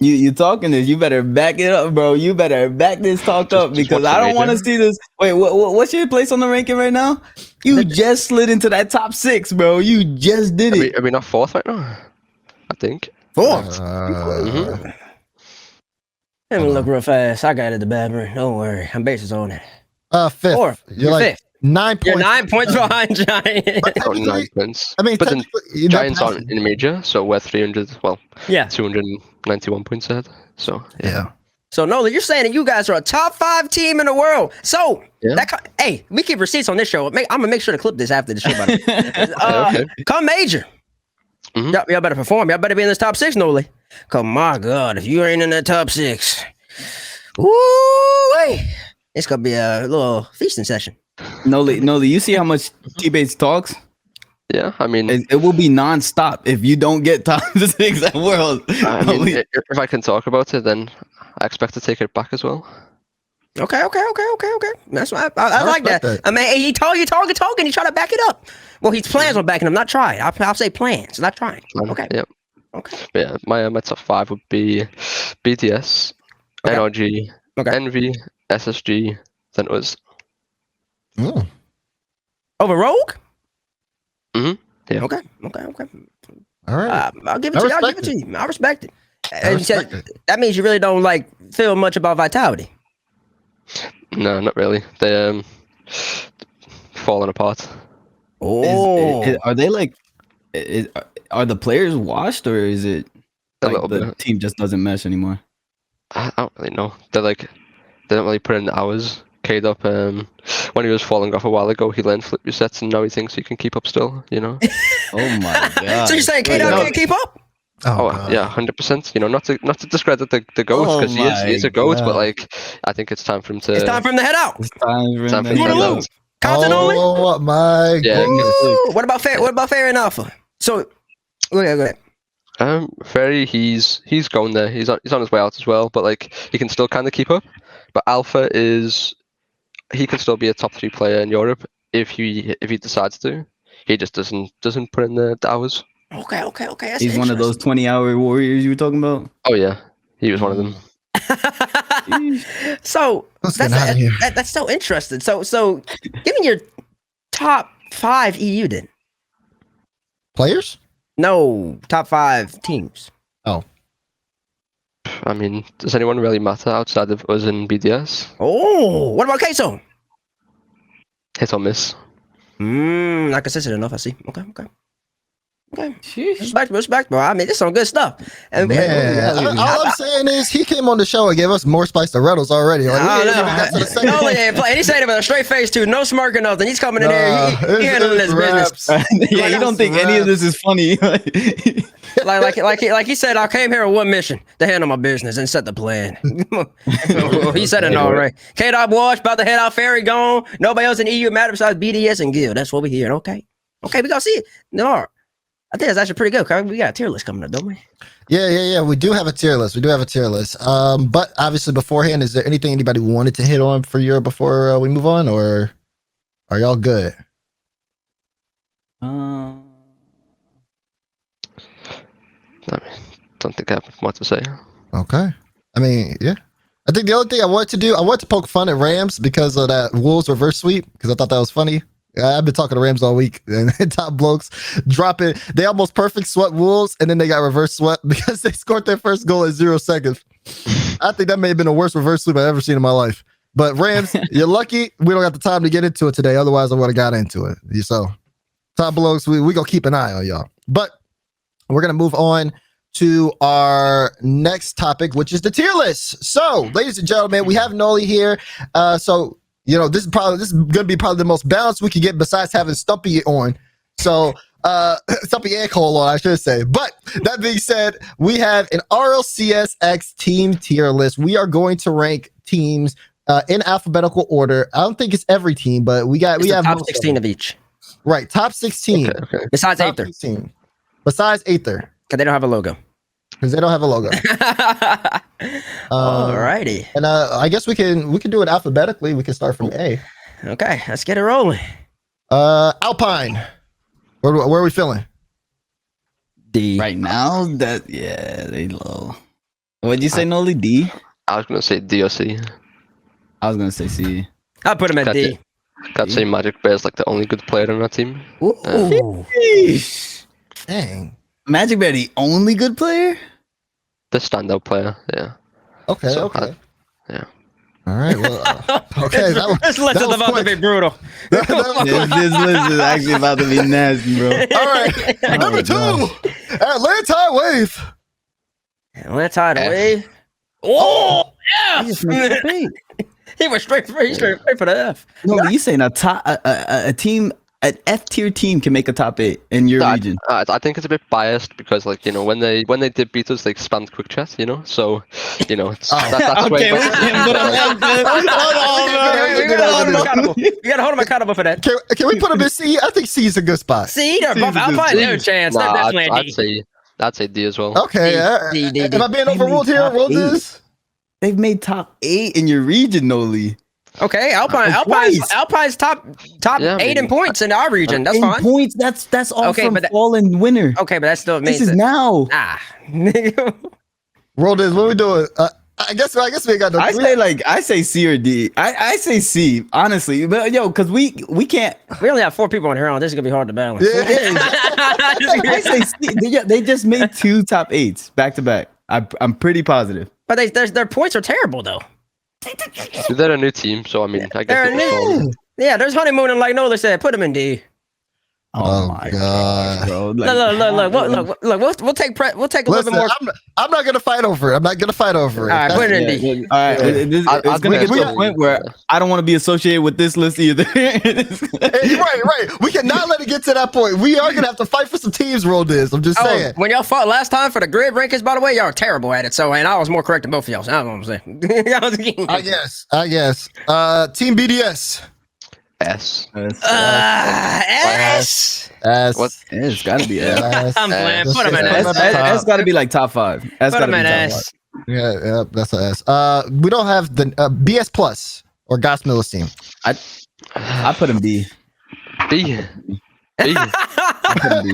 you talking this? You better back it up, bro. You better back this talk up because I don't want to see this. Wait, what's your place on the ranking right now? You just slid into that top 6, bro. You just did it. Are we not 4th right now? I think 4th. Let me look real fast. I got it, the bathroom. Don't worry, I'm bases on it. 5th. 4th. You're like 5th. 9 points. You're 9 points behind Giant. 9 points. I mean, but then Giants aren't in major, so we're 300. Well, 291 points ahead. So yeah. So Noly, you're saying that you guys are a top 5 team in the world. So hey, we keep receipts on this show. I'm gonna make sure to clip this after the show. Okay. Come major. Y'all better perform. Y'all better be in this top 6, Noly. Come my God, if you ain't in that top 6, woo, it's gonna be a little feasting session. Noly, you see how much TBates talks? Yeah, I mean, it will be non-stop if you don't get top 6 at World. I mean, if I can talk about it, then I expect to take it back as well. Okay. That's why I like that. I mean, he talking, he try to back it up. Well, he plans on backing him, not trying. I'll say plans, not trying. Okay. Yep. Okay. But yeah, my top 5 would be BTS, NRG, Envy, SSG, then us. Over Rogue? Yeah. Okay. All right. I'll give it to you. I'll give it to you. I respect it. That means you really don't feel much about Vitality. No, not really. They falling apart. Are they are the players washed or is it the team just doesn't mesh anymore? I don't really know. They don't really put in the hours. K-Dop, when he was falling off a while ago, he learned flip resets and now he thinks he can keep up still, Oh my God. So you're saying K-Dop can't keep up? Oh yeah, 100%. Not to discredit the GOAT because he is a GOAT, but I think it's time for him to. It's time for him to head out. It's time for him to head out. Content only? Oh my Yeah, goodness. Ooh, what about Fair and Alpha? So, go ahead. Ferry, he's going there. He's on his way out as well, but like he can still kind of keep up. But Alpha he can still be a top 3 player in Europe if he decides to. He just doesn't put in the hours. Okay. That's He's one of those 20-hour warriors you were talking about. Oh yeah, he was one of them. So Let's get out of here. that's so interesting. So give me your top 5 EU then. Players? No, top 5 teams. Oh. I mean, does anyone really matter outside of us in BDS? Oh, what about Queso? Hit or miss. Not consistent enough. I see. Okay. Respect, bro. I mean, this is some good stuff. And All I'm saying is he came on the show and gave us more spice than Reynolds already. Like, we ain't even got to the second. No, and he said it with a straight face too. No smirk or nothing. He's coming in there. He handling his business. Yeah, you don't think any of this is funny. like he said, I came here with one mission: to handle my business and set the plan. He said it all right. K-Dot Wash about to head out. Ferry gone. Nobody else in EU matter besides BDS and Guild. That's what we hear. Okay, we gonna see it. No, I think that's actually pretty good. Cause we got a tier list coming up, don't we? Yeah. We do have a tier list. But obviously beforehand, is there anything anybody wanted to hit on for Europe before we move on, or are y'all good? I mean, don't think I have much to say. Okay. I mean, yeah. I think the only thing I wanted to poke fun at Rams because of that Wolves reverse sweep, because I thought that was funny. I've been talking to Rams all week, and top blokes dropping. They almost perfect swept Wolves, and then they got reverse swept because they scored their first goal in 0 seconds. I think that may have been the worst reverse sweep I've ever seen in my life. But Rams, you're lucky we don't got the time to get into it today. Otherwise, I would have got into it. So, top blokes, we gonna keep an eye on y'all. But we're gonna move on to our next topic, which is the tier list. So, ladies and gentlemen, we have noly here. So, you know, this is gonna be probably the most balanced we can get besides having Stumpy on. So, Stumpy and Cole on, I should say. But that being said, we have an RLCS X team tier list. We are going to rank teams in alphabetical order. I don't think it's every team, but we have top 16 of each. Right, top 16. Okay. Besides Top Aether, 16. Besides Aether, because they don't have a logo. because they don't have a logo. Alrighty. And I guess we can do it alphabetically. We can start from A. Okay, let's get it rolling. Alpine. Where are we feeling? D. Right now, they low. What'd you say, noly? D? I was gonna say DOC. I was gonna say C. I'll put him at D. Can't say Magic Bear's like the only good player on that team. Ooh. Dang. Magic Bear, the only good player? The standout player, yeah. Okay. So, Okay. yeah. All right. Well. Okay. This list is about to be brutal. This list is actually about to be nasty, bro. All right. Number 2. Atlanta Wave. Let's hide away. Oh, yeah. He went straight for the F. No, you saying a team, an F tier team can make a top 8 in your region? I think it's a bit biased because, like, you know, when they did beat us, they spammed quick chat, you know. So, you know, that's Okay, we can put You gotta hold him accountable for that. Can we put him in C? I think C is a good spot. See, they're both Alpine. There's a chance. They're definitely I'd say D as well. Okay. D. Am I being overruled here? Roll this. They've made top 8 in your region, noly. Okay, Alpine's top Yeah, 8 in maybe. points in our region. That's In fine. points, that's all Okay, from but fall and winter. Okay, but that still means This is now. Roll this. What are we doing? I guess we ain't got no. I say C or D. I say C, honestly. But because we can't. We only have 4 people on here. This is gonna be hard to balance. I say C. They just made 2 top 8s back to back. I'm pretty positive. But their points are terrible though. They're a new team, so I mean, I They're guess new. Yeah, there's honeymoon and like Nola said, put them in D. Oh my God, bro! Look. We'll take a little bit more. I'm not gonna fight over it. I'm not gonna fight over it. All right, put it in D. All right, it's gonna get to a point where I don't want to be associated with this list either. Right. We cannot let it get to that point. We are gonna have to fight for some teams. Roll this. I'm just saying. When y'all fought last time for the grid rankings, by the way, y'all are terrible at it. So, and I was more correct than both of y'all. So that's what I'm saying. I guess. Team BDS. S. S. S. What? It's gotta be S. S. I'm playing. Just Put him in say- S. S gotta be like top 5. S Put gotta him be in top 5. S. Yeah, that's a S. We don't have the BS Plus or Goss Miller's team. I put him B. B. B. I put him B.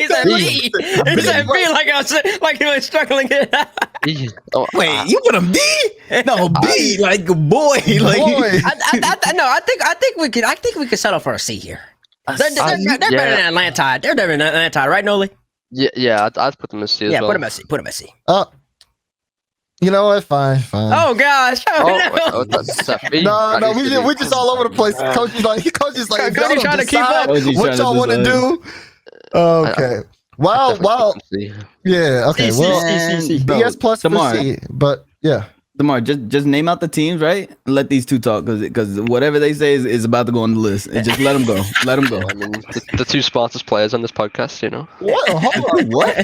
He said B. He said B like he was struggling. B. Oh, Wait, you put him B? No, B like a boy. Like Boy. No, I think we could settle for a C here. They're better than Atlanta. They're better than Atlanta, right, Noly? Yeah. I'd put them in C as Yeah, well. put him at C. Put him at C. You know what? Fine. Oh gosh. Oh, that's a B. No, we just all over the place. Coach is like, Coach is y'all trying don't to keep decide up. Coach is what trying y'all to want to decide. do. Okay. Well, yeah. Okay. C, Well, C, C, C. BS Plus for Tomorrow. C, but yeah. Demar, just name out the teams, right? And let these two talk, because whatever they say is about to go on the list. And just let them go. Let them go. I mean, the two smartest players on this podcast, you know. What? Hold on. What?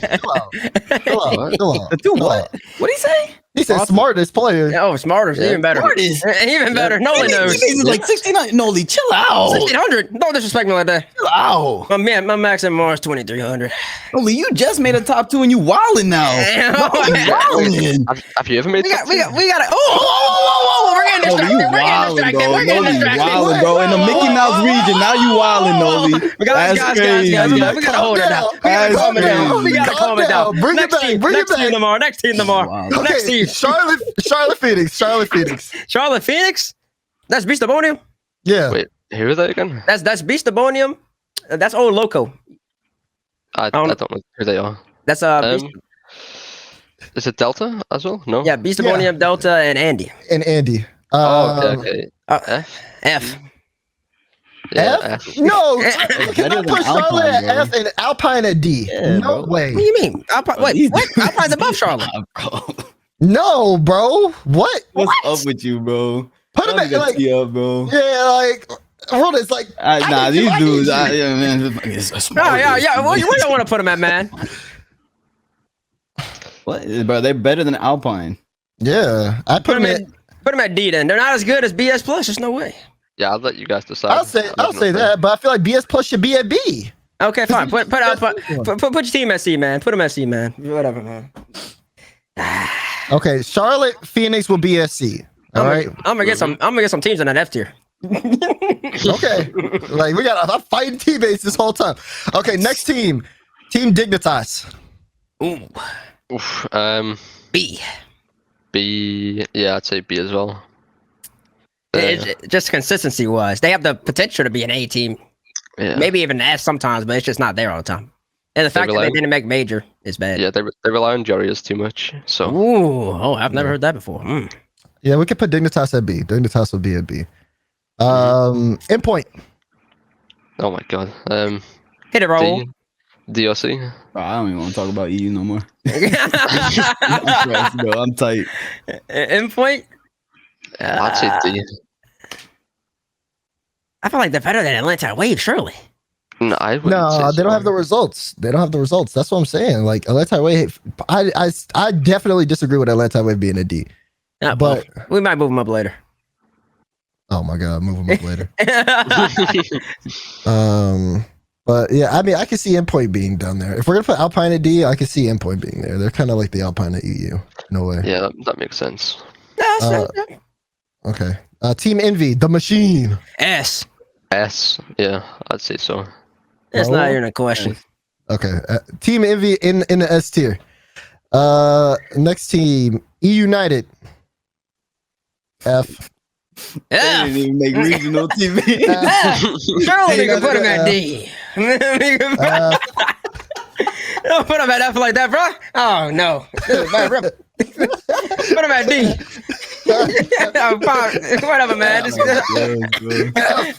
Chill out. The two what? What did he say? He said smartest player. Oh, smarter. Yeah. Even better. Smartest. Even better. Noly knows. This is like 69. Noly, chill out. 1600. Don't disrespect me like that. Chill out. My max MMR is 2300. Noly, you just made a top 2 and you wilding now. Wilding. Have you ever made? We got it. Oh, we're getting Noly, distracted. you wilding, bro. We're getting Noly, you distracted. wilding, bro. In the Mickey Mouse region, now you wilding, Noly. We got That's guys. crazy. We gotta hold it down. We gotta That's calm it down. crazy. We gotta calm it down. Bring it Next back. team. Bring it Next team back. tomorrow. Next team tomorrow. Wow. Next team. Charlotte Phoenix. Charlotte Phoenix. That's Beastabonium. Yeah. Wait, who are they again? That's Beastabonium. That's old Loco. I don't know who they are. That's Is it Delta as well? No. yeah, Beastabonium, Delta, and Andy. And Andy. Okay. F. Yeah, F? No. Can I Better put than Charlotte Alpine, at F and Alpine at D? Yeah, No bro. way. What do you mean? Alpine, wait, what? Alpine's above Charlotte. No, bro. What? What's up with you, bro? Put him at like, up, bro. yeah, like, bro, it's like, Nah, these dudes, yeah, man. Yeah. Where you want to put him at, man? What, bro? They're better than Alpine. yeah, I put him at. Put him at D. Then they're not as good as BS Plus. There's no way. Yeah, I'll let you guys decide. I'll say that, but I feel like BS Plus should be at B. Okay, fine. Put your team at C, man. Put him at C, man. Whatever, man. Okay, Charlotte Phoenix will be at C. All right. I'm gonna get some teams in that F tier. Okay. Like I'm fighting TBates this whole time. Okay, next team. Team Dignitas. Ooh, Oof, B. B. Yeah, I'd say B as well. Just consistency wise, they have the potential to be an A team, Yeah. maybe even an S sometimes, but it's just not there all the time. And the fact that rely- they didn't make major is bad. Yeah, they rely on Jarius too much. So Ooh, I've never heard that before. Yeah, we could put Dignitas at B. Dignitas will be at B. Endpoint. oh my god. Hit it, roll. DRC. Bro, I don't even want to talk about EU no more. I'm stressed, bro. I'm tight. Endpoint. I'd say D. I feel like they're better than Atlanta Wave, surely. No, I wouldn't No, say they don't so. have the results. They don't have the results. That's what I'm saying. Like Atlanta Wave, I definitely disagree with Atlanta Wave being a D. But we might move them up later. oh my god, move them up later. But yeah, I mean, I can see Endpoint being down there. If we're gonna put Alpine at D, I can see Endpoint being there. They're kind of like the Alpine at EU. No way. Yeah, that makes sense. Okay. Team Envy, the Machine. S. S. Yeah, I'd say so. That's No. not even a question. Okay. Team Envy in the S tier. Next team, E United. F. They F. didn't even make regional TV. Surely we can put him at D. Don't put him at F like that, bro. Oh no. Put him at D. Whatever, man.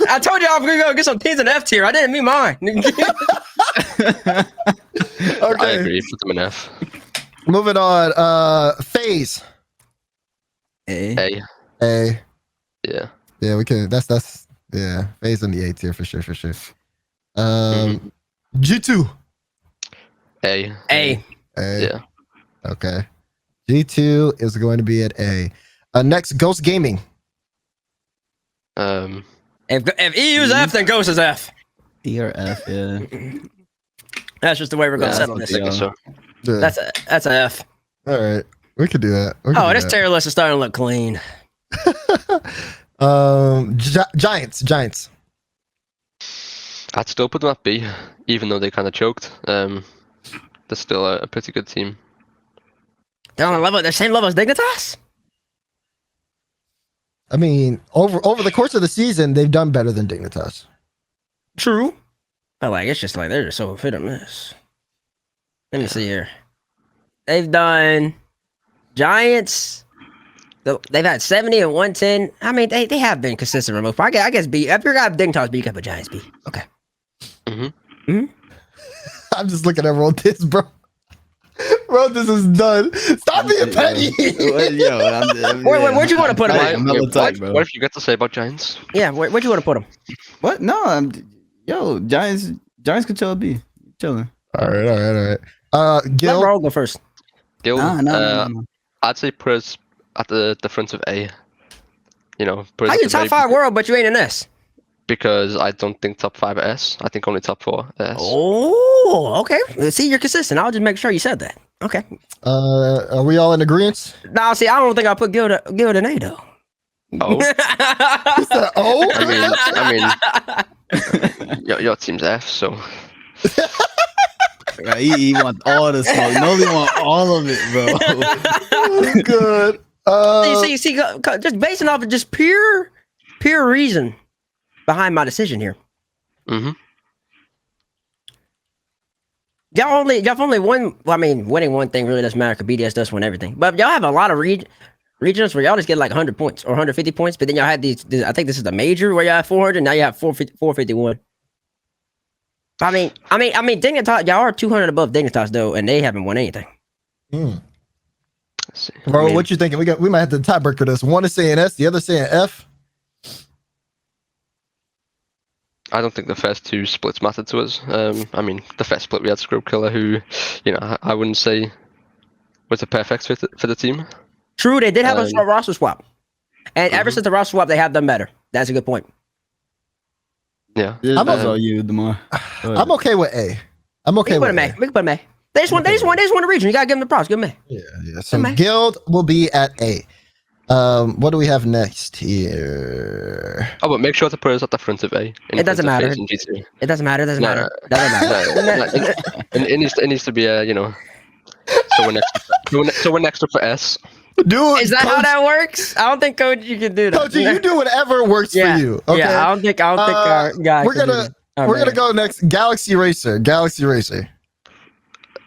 I told you I was gonna go get some teams in F tier. I didn't mean mine. I Okay. agree. Put them in F. Moving on. FaZe. A. A. A. Yeah. Yeah, we can. That's yeah. FaZe in the A tier for sure. G2. A. A. A. Yeah. Okay. G2 is going to be at A. Next, Ghost Gaming. Um. If EU's F, then Ghost is F. D or F, yeah. That's just the way we're gonna Yeah, settle I this. think so. Yeah. That's a F. All right. We could do that. We could Oh, do this that. tier list is starting to look clean. Giants. I'd still put them at B, even though they kind of choked. They're still a pretty good team. They're on the level, the same level as Dignitas. I mean, over the course of the season, they've done better than Dignitas. True. But like, it's just like they're just so fit or miss. Let me see here. They've done Giants. They've had 70 and 110. I mean, they have been consistent remote. I guess B. If you're got Dignitas B, you got the Giants B. Okay. Mm-hmm. I'm just looking at Roll This, bro. Bro, this is done. Stop being petty. Yo, Where'd you want to put him? I'm hella tight, bro. What if you get to say about Giants? Yeah, where'd you want to put him? What? No, Giants could chill B. Chilling. All right. Let Gil. Roll go first. Gil, No. I'd say put us at the front of A. You know, put us How at you the top very- 5 world, but you ain't in this? Because I don't think top 5 are S. I think only top 4 are S. Oh, okay. See, you're consistent. I'll just make sure you said that. Okay. Are we all in agreement? Now, see, I don't think I put Guild in A though. Oh, Oh, I mean, your team's F, so Right, he wants all the smoke. Noly want all of it, bro. good. see, just basing off of just pure reason behind my decision here. mm-hmm. Y'all only won. Well, I mean, winning one thing really doesn't matter because BDS does win everything. But y'all have a lot of regions where y'all just get like 100 points or 150 points. But then y'all had these. I think this is the major where y'all have 400. Now you have 451. I mean, Dignitas. Y'all are 200 above Dignitas though, and they haven't won anything. Mm. Let's see. Bro, I mean- what you thinking? We might have to tiebreaker this. One is saying S, the other saying F. I don't think the first 2 splits mattered to us. I mean, the first split we had Killer, who, you know, I wouldn't say was the perfect fit for the team. True, they did have a roster swap, and ever Mhm. since the roster swap, they have done better. That's a good point. Yeah. I'm That's a- all you, Demar. I'm okay with A. I'm okay We with can put A. them A. We can put them A. They just won the region. You gotta give them the props. Give them A. Yeah. So Am I? Guild will be at A. What do we have next here? Oh, but make sure to put us at the front of A. It doesn't matter. FaZe and G2. It doesn't matter. It doesn't No, matter. Doesn't matter. It needs to be you know. So we're next up for S. Do it. Is that how that works? I don't think Coach you can do that. Coach, you do whatever works Yeah. for you. Okay. Yeah, I don't think our guy. we're can do gonna that. Oh, we're man. gonna go next. Galaxy Racer.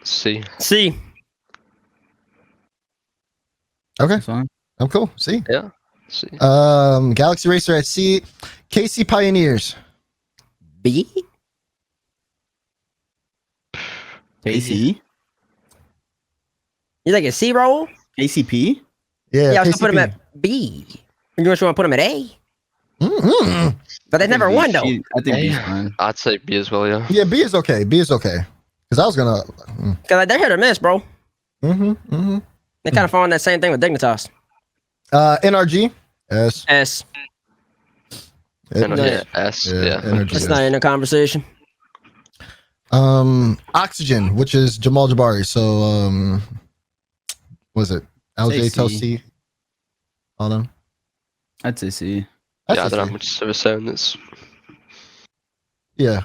C. See. Okay, That's fine. I'm cool. See. Yeah. C. Galaxy Racer at C. KC Pioneers. B. KC? You like a C roll? KCP? Yeah. Yeah, I was KCP. gonna put him at B. You want to put him at A? Mhm. But they never won though. I think B's fine. I'd say B as well. Yeah. Yeah, B is okay. B is okay. Because I was gonna. Cause like, they're hit or miss, bro. Mm-hmm. They kind of fall on that same thing with Dignitas. NRG. S. S. Yeah. S. Yeah, Yeah. energy. It's not in the conversation. Oxygen, which is Jamal Jabari. So was it LJ Say Tell C. C? All them. I'd say C. That's Yeah, I a don't have C. much of a say on this. Yeah.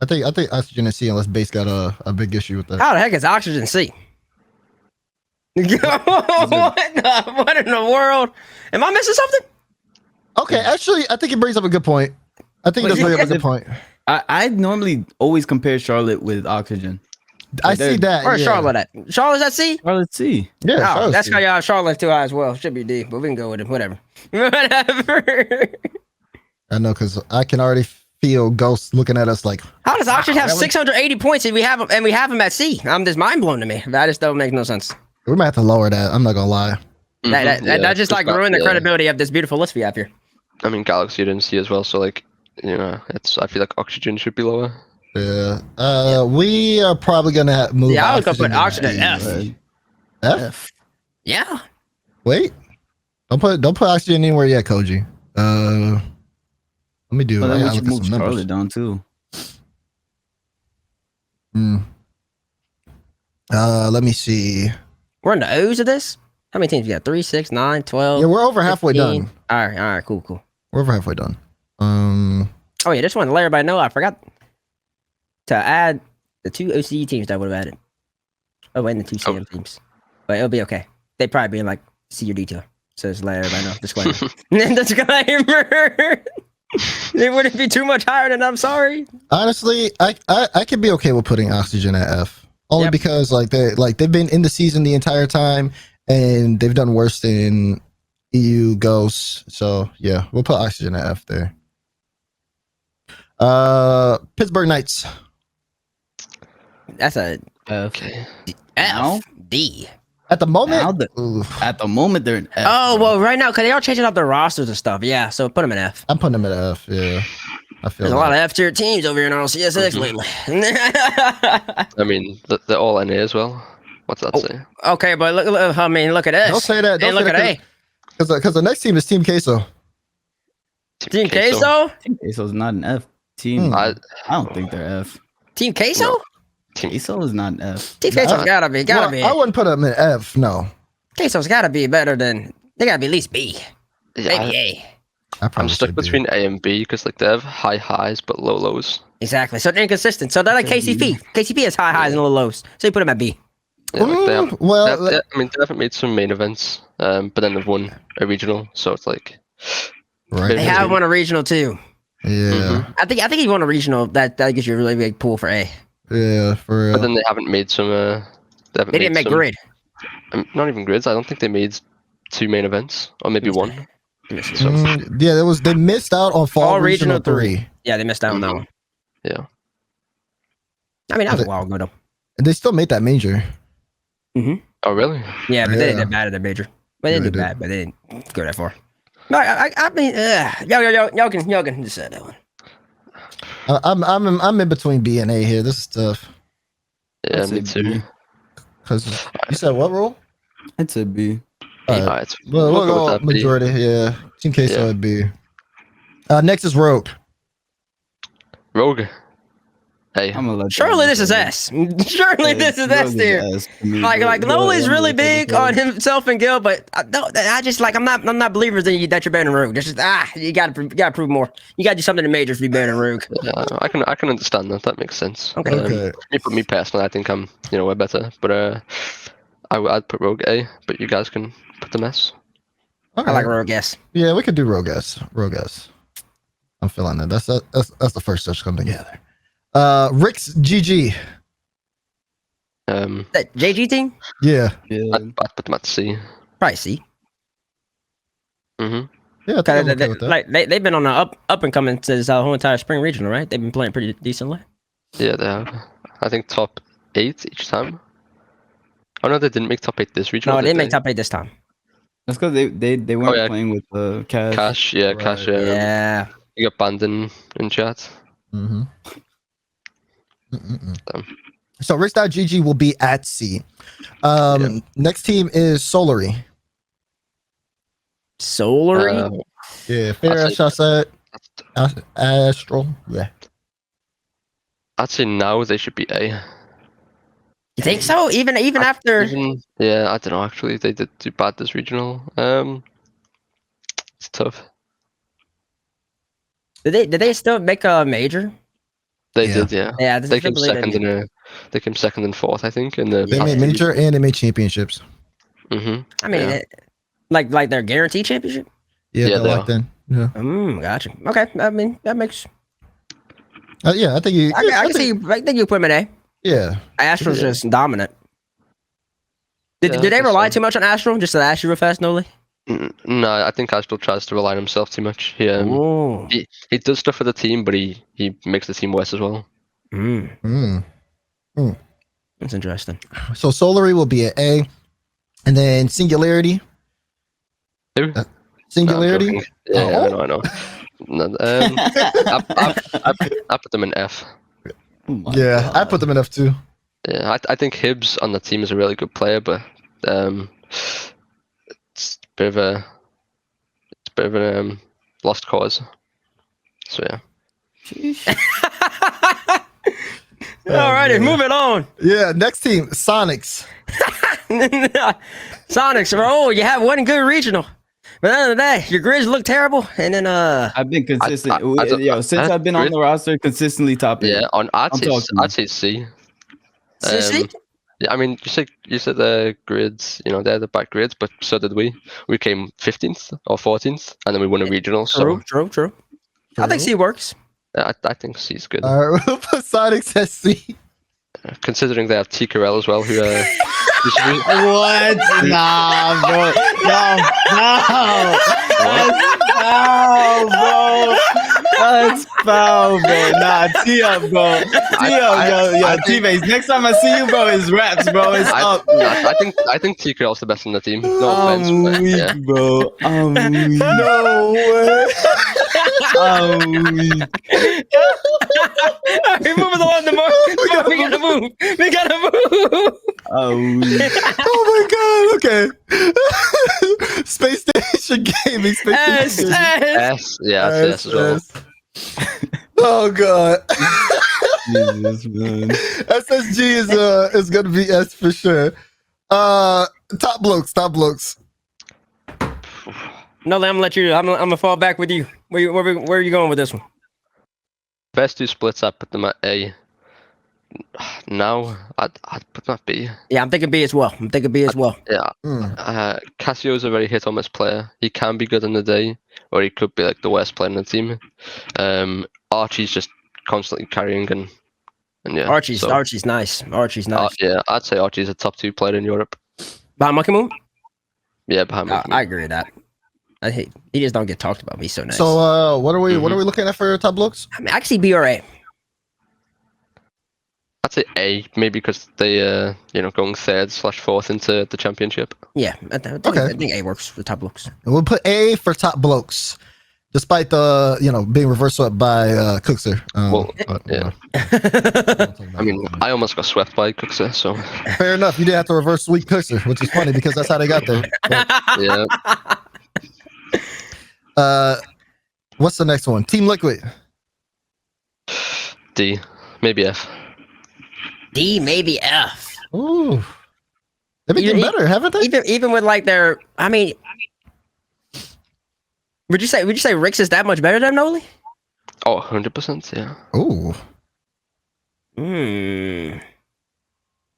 I think Oxygen is C unless Base got a big issue with that. How the heck is Oxygen C? what in the world? Am I missing something? Okay, actually, I think it brings up a good point. I think it does bring up a good point. I normally always compare Charlotte with Oxygen. I see that. Where's yeah. Charlotte at? Charlotte's at C? Charlotte C. Yeah, Oh, Charlotte's that's C. how y'all Charlotte's too high as well. Should be D, but we can go with it. Whatever. Whatever. I know, because I can already feel Ghost looking at us like, How does Oxygen have really? 680 points and we have him at C? I'm just mind blown to me. That just don't make no sense. we might have to lower that. I'm not gonna lie. That Yeah, just like ruined the credibility of this beautiful list we have here. I mean, Galaxy didn't see as well, so like, you know, I feel like Oxygen should be lower. Yeah. We are probably gonna move. Yeah, I was gonna put to Oxygen D. F. F. Yeah. Wait. Don't put Oxygen anywhere yet, Koji. Let me do. Well, I then we gotta should look at move some Charlotte numbers. down too. Let me see. We're in the O's of this. How many teams we got? 3, 6, 9, 12. Yeah, we're over halfway 15. done. All right, cool. We're over halfway done. Oh yeah, just wanted to let everybody know I forgot to add the 2 OCE teams that I would have added. Oh, and the 2 CM teams, but it'll be okay. They'd probably be in like senior detail. So just let everybody know. Disclaimer. Disclaimer. It wouldn't be too much higher than I'm sorry. Honestly, I could be okay with putting Oxygen at F. Only Yep. because they've been in the season the entire time and they've done worse than EU Ghosts. So yeah, we'll put Oxygen at F there. Pittsburgh Knights. That's a Okay. Now? F D. At the moment, Now the- oof, At the moment, they're in F. Oh bro. well, right now because they are changing up their rosters and stuff. Yeah, so put them in F. I'm putting them at F. Yeah, I feel There's a lot of F tier teams over here in RLCS lately. I mean, they're all NA as well. What's that say? Okay, but look, I mean, look at S. Don't say that. Don't And look say at A. that because the next team is Team Queso. Team Queso? Queso's not an F team. I I don't think they're F. Team Queso? team. Queso is not an F. Team Queso's gotta be. Well, I wouldn't put them in F. No, Queso's gotta be better than. They gotta be at least B. Yeah, Maybe A. I probably I'm stuck should be. between A and B because like they have high highs but low lows. Exactly. So they're inconsistent. So they're like KCP. KCP has high highs and low lows. So you put them at B. Yeah, like they have, well, I mean, they haven't made some main events, but then they've won a regional, so it's like right. They Maybe. have won a regional too. Yeah, I think he won a regional. That gives you a really big pool for A. yeah, for real. But then they haven't made some. They haven't They didn't make some, grid. Not even grids. I don't think they made 2 main events, or maybe one. So, Yeah, they missed out on fall regional 3. Yeah, they missed out on that one. yeah. I mean, that was a while ago though. And they still made that major. Oh really? Yeah, but they Yeah. didn't do bad at their major. Well, they Yeah, didn't do they bad, but they didn't go that far. No, I mean, y'all can decide that one. I'm in between B and A here. This is tough. Yeah, I'd me say too. B. Because you said what rule? I'd say B. Alright. Alright, Well, we'll go go with that, B. majority. Yeah, Team Queso Yeah. would be. Next is Rogue. Rogue. Hey, I'm gonna let Surely them this is go. S. Surely this is Rogue S tier. S to me, Like bro. Noly's really I'm big on himself and Gil, but I just like I'm not believers that you're better than Rogue. That's just you gotta prove more. You gotta do something in majors to be better than Rogue. yeah, I can understand that. That makes sense. Okay. Okay. Me personally, I think I'm way better, but I'd put Rogue A, but you guys can put them S. I like Rogue S. Yeah, we could do Rogue S. Rogue S. I'm feeling that. That's the first touch come together. Rick's GG. That JG team? Yeah. Yeah. I'd put them at C. Probably C. Mm-hmm. Yeah, I think I'm okay with that. Like they've been on an up and coming since the whole entire spring regional, right? They've been playing pretty decently. Yeah, they have. I think top 8 each time. Oh no, they didn't make top 8 this regional. No, they did didn't make top 8 this time. That's because they weren't yeah. playing with Cash. Cash, yeah, Right. Cash. Yeah. Yeah. You got banned in chat. Mm-hmm. So Rick's.gg will be at C. Next team is Solary. Solary? Yeah, Fair I'd say- Shasset, Astral. Yeah. I'd say now they should be A. You think so? Even after Yeah, I don't know. Actually, they did do bad this regional. It's tough. did they still make a major? They Yeah. did, yeah. Yeah, They came second and fourth, I think, in the. They made major and they made championships. Mm-hmm. I mean, Yeah. like their guaranteed championship. Yeah, Yeah, they're they locked in. Yeah. Gotcha. Okay, I mean that makes. Yeah, I think you. I can see. I think you put them in A. Yeah. Astral's Yeah. just dominant. Did Yeah, they I guess rely so. too much on Astral? Just to ask you real fast, Noly? No, I think Astral tries to rely on himself too much. Ooh. He does stuff for the team, but he makes the team worse as well. Mm. That's interesting. So Solary will be at A, and then Singularity. Who? Singularity. No, I'm joking. Yeah, Oh. I know. No, I put them in F. Oh my Yeah, I God. put them in F too. Yeah, I think Hibbs on the team is a really good player, but it's a bit of a lost cause. So yeah. All righty, moving on. Yeah, next team, Sonics. Sonics, bro. You have one good regional. But other than that, your grids look terrible. And then I've been consistent. Since I- I've been on the roster, consistently top 8. Yeah, I'd talking. say C. see? Yeah, I mean, you said the grids, they're the bad grids, but so did we. We came 15th or 14th, and then we won a regional. True. I think C works. I think C's good. All right, we'll put Sonics at C. Considering they have TKL as well, who What? Nah, bro. No. That's foul, bro. Nah, tee up, bro. Tee up, yo, TBates. Next time I see you, bro, it's raps, bro. It's up. I think TKL is the best in the team. No offense, I'm but, weak, yeah. bro. I'm weak. No way. I'm weak. We're moving along the more. We gotta move. We gotta move. I'm weak. Oh my god. Okay. Space Station Gaming. Space Station. S, yeah, that's S as well. Oh god. Jesus, man. SSG is gonna be S for sure. Top blokes. No, I'm gonna let you. I'm gonna fall back with you. Where are you going with this one? Best 2 splits, I put them at A. Now, I'd put them at B. Yeah, I'm thinking B as well. Yeah. Cassio's a very hit or miss player. He can be good in the day, or he could be like the worst player in the team. Archie's just constantly carrying and yeah. Archie's nice. Yeah, I'd say Archie's a top 2 player in Europe. Behind M0nkeyM00n? Yeah, behind me. I agree with that. He just don't get talked about. He's so nice. So what are we looking at for top blokes? I mean, I can see B or A. I'd say A, maybe because they going 3rd/4th into the championship. Yeah, I think A works for top blokes. And we'll put A for top blokes, despite the being reversed swept by Cookser. Yeah. I mean, I almost got swept by Cookser, so Fair enough. You didn't have to reverse sweep Cookser, which is funny because that's how they got there. But, yeah. what's the next one? Team Liquid. D, maybe F. D, maybe F. Ooh, they've been getting better, haven't they? Even with like their, I mean, would you say Rix is that much better than noly? Oh, 100%, yeah. Ooh. I mean,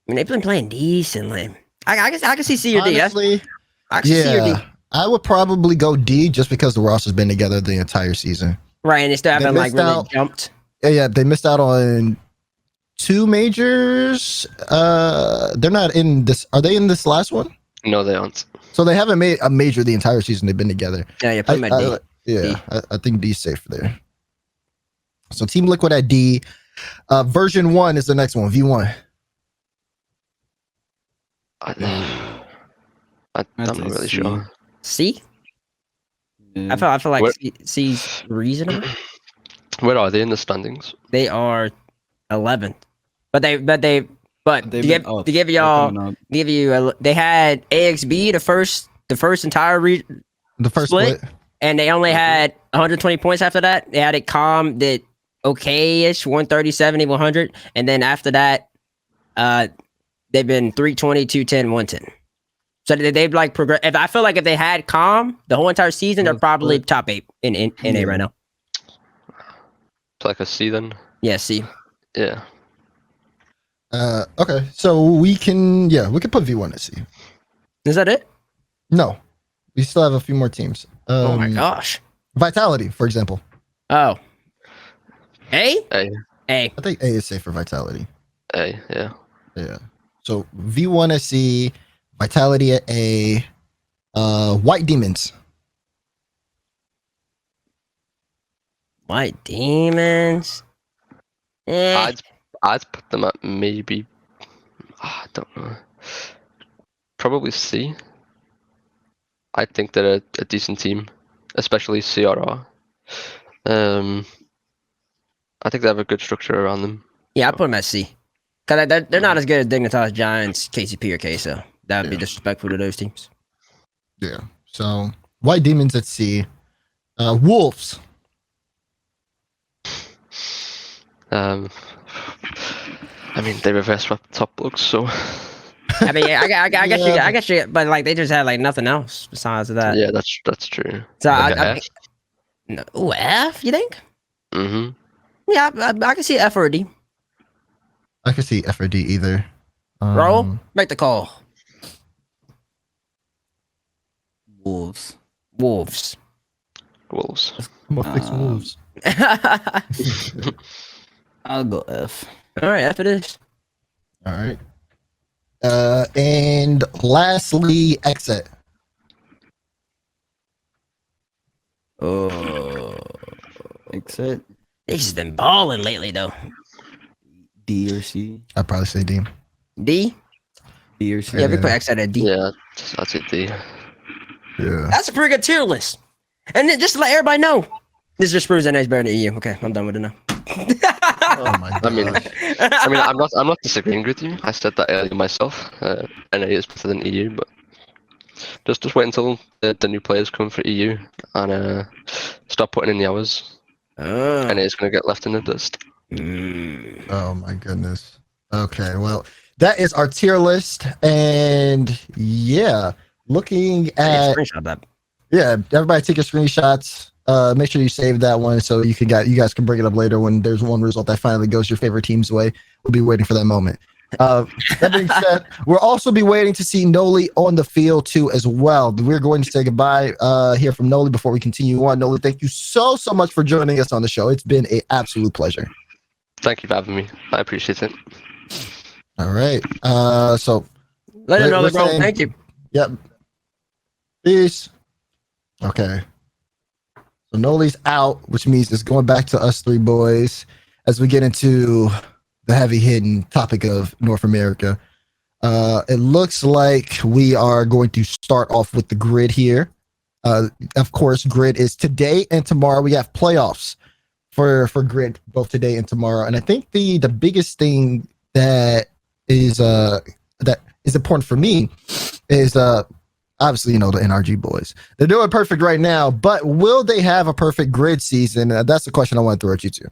they've been playing decently. I can see C or D. Honestly, I can see C or D. I would probably go D just because the roster's been together the entire season. Right, and they still haven't like really jumped. Yeah, they missed out on 2 majors. They're not in this. Are they in this last one? No, they aren't. So they haven't made a major the entire season. They've been together. Yeah, put them at D. Yeah, I think D's safe there. So Team Liquid at D. Version 1 is the next one. V1. I'm not really sure. C? Yeah. I feel like C's reasonable. Where are they in the standings? They are 11th, but to give you they had AXB the first entire The first split. and they only had 120 points after that. They had it calm, did okay-ish, 130, 100, and then after that, they've been 320, 210, 110. So they've like progressed. I feel like if they had calm the whole entire season, they're probably top 8 in A right now. It's like a C then. Yeah, C. Yeah. Okay, so we can put V1 at C. Is that it? No, we still have a few more teams. Oh my gosh. Vitality, for example. Oh. A? A. A. I think A is safe for Vitality. A, yeah. Yeah. So V1 at C, Vitality at A, White Demons. White Demons. I'd put them at maybe, I don't know, probably C. I think they're a decent team, especially CRR. I think they have a good structure around them. Yeah, I put them at C. Cause they're not as good as Dignitas, Giants, KCP, or Queso. That would be disrespectful to those teams. Yeah. So White Demons at C. Wolves. I mean, they reverse swept top looks, so I mean, I guess Yeah. I guess you, but like they just had like nothing else besides that. yeah, that's true. So Like a I F. no, ooh, F, you think? Mm-hmm. Yeah, I can see F or a D. I could see F or D either. Roll, make the call. Wolves. Wolves. Wolves. I'm gonna fix Wolves. I'll go F. All right, F it is. All right. And lastly, exit. Oh, Except they've just been balling lately though. D or C. I'd probably say D. D. D or C. Yeah, we put X at a D. Yeah, that's it. D. Yeah. That's a pretty good tier list. And then just to let everybody know, this just proves that it's better than EU. Okay, I'm done with it now. Oh my god. I mean, I'm not disagreeing with you. I said that earlier myself. NA is better than EU, but just wait until the new players come for EU and start putting in the hours. NA is going to get left in the dust. Oh my goodness. Okay, well, that is our tier list, and yeah, looking at Screenshot that. yeah, everybody take your screenshots. Make sure you save that one so you guys can bring it up later when there's one result that finally goes your favorite team's way. We'll be waiting for that moment. That being said, we'll also be waiting to see noly on the field too as well. We're going to say goodbye here from noly before we continue on. Noly, thank you so much for joining us on the show. It's been an absolute pleasure. Thank you for having me. I appreciate it. All right. So Let it know, we're bro. saying- Thank you. Yep. Peace. Okay. So noly's out, which means it's going back to us three boys as we get into the heavy hitting topic of North America. It looks like we are going to start off with the grid here. Of course, grid is today and tomorrow. We have playoffs for grid both today and tomorrow. And I think the biggest thing that is important for me is obviously, the NRG boys. They're doing perfect right now, but will they have a perfect grid season? That's the question I want to throw at you to.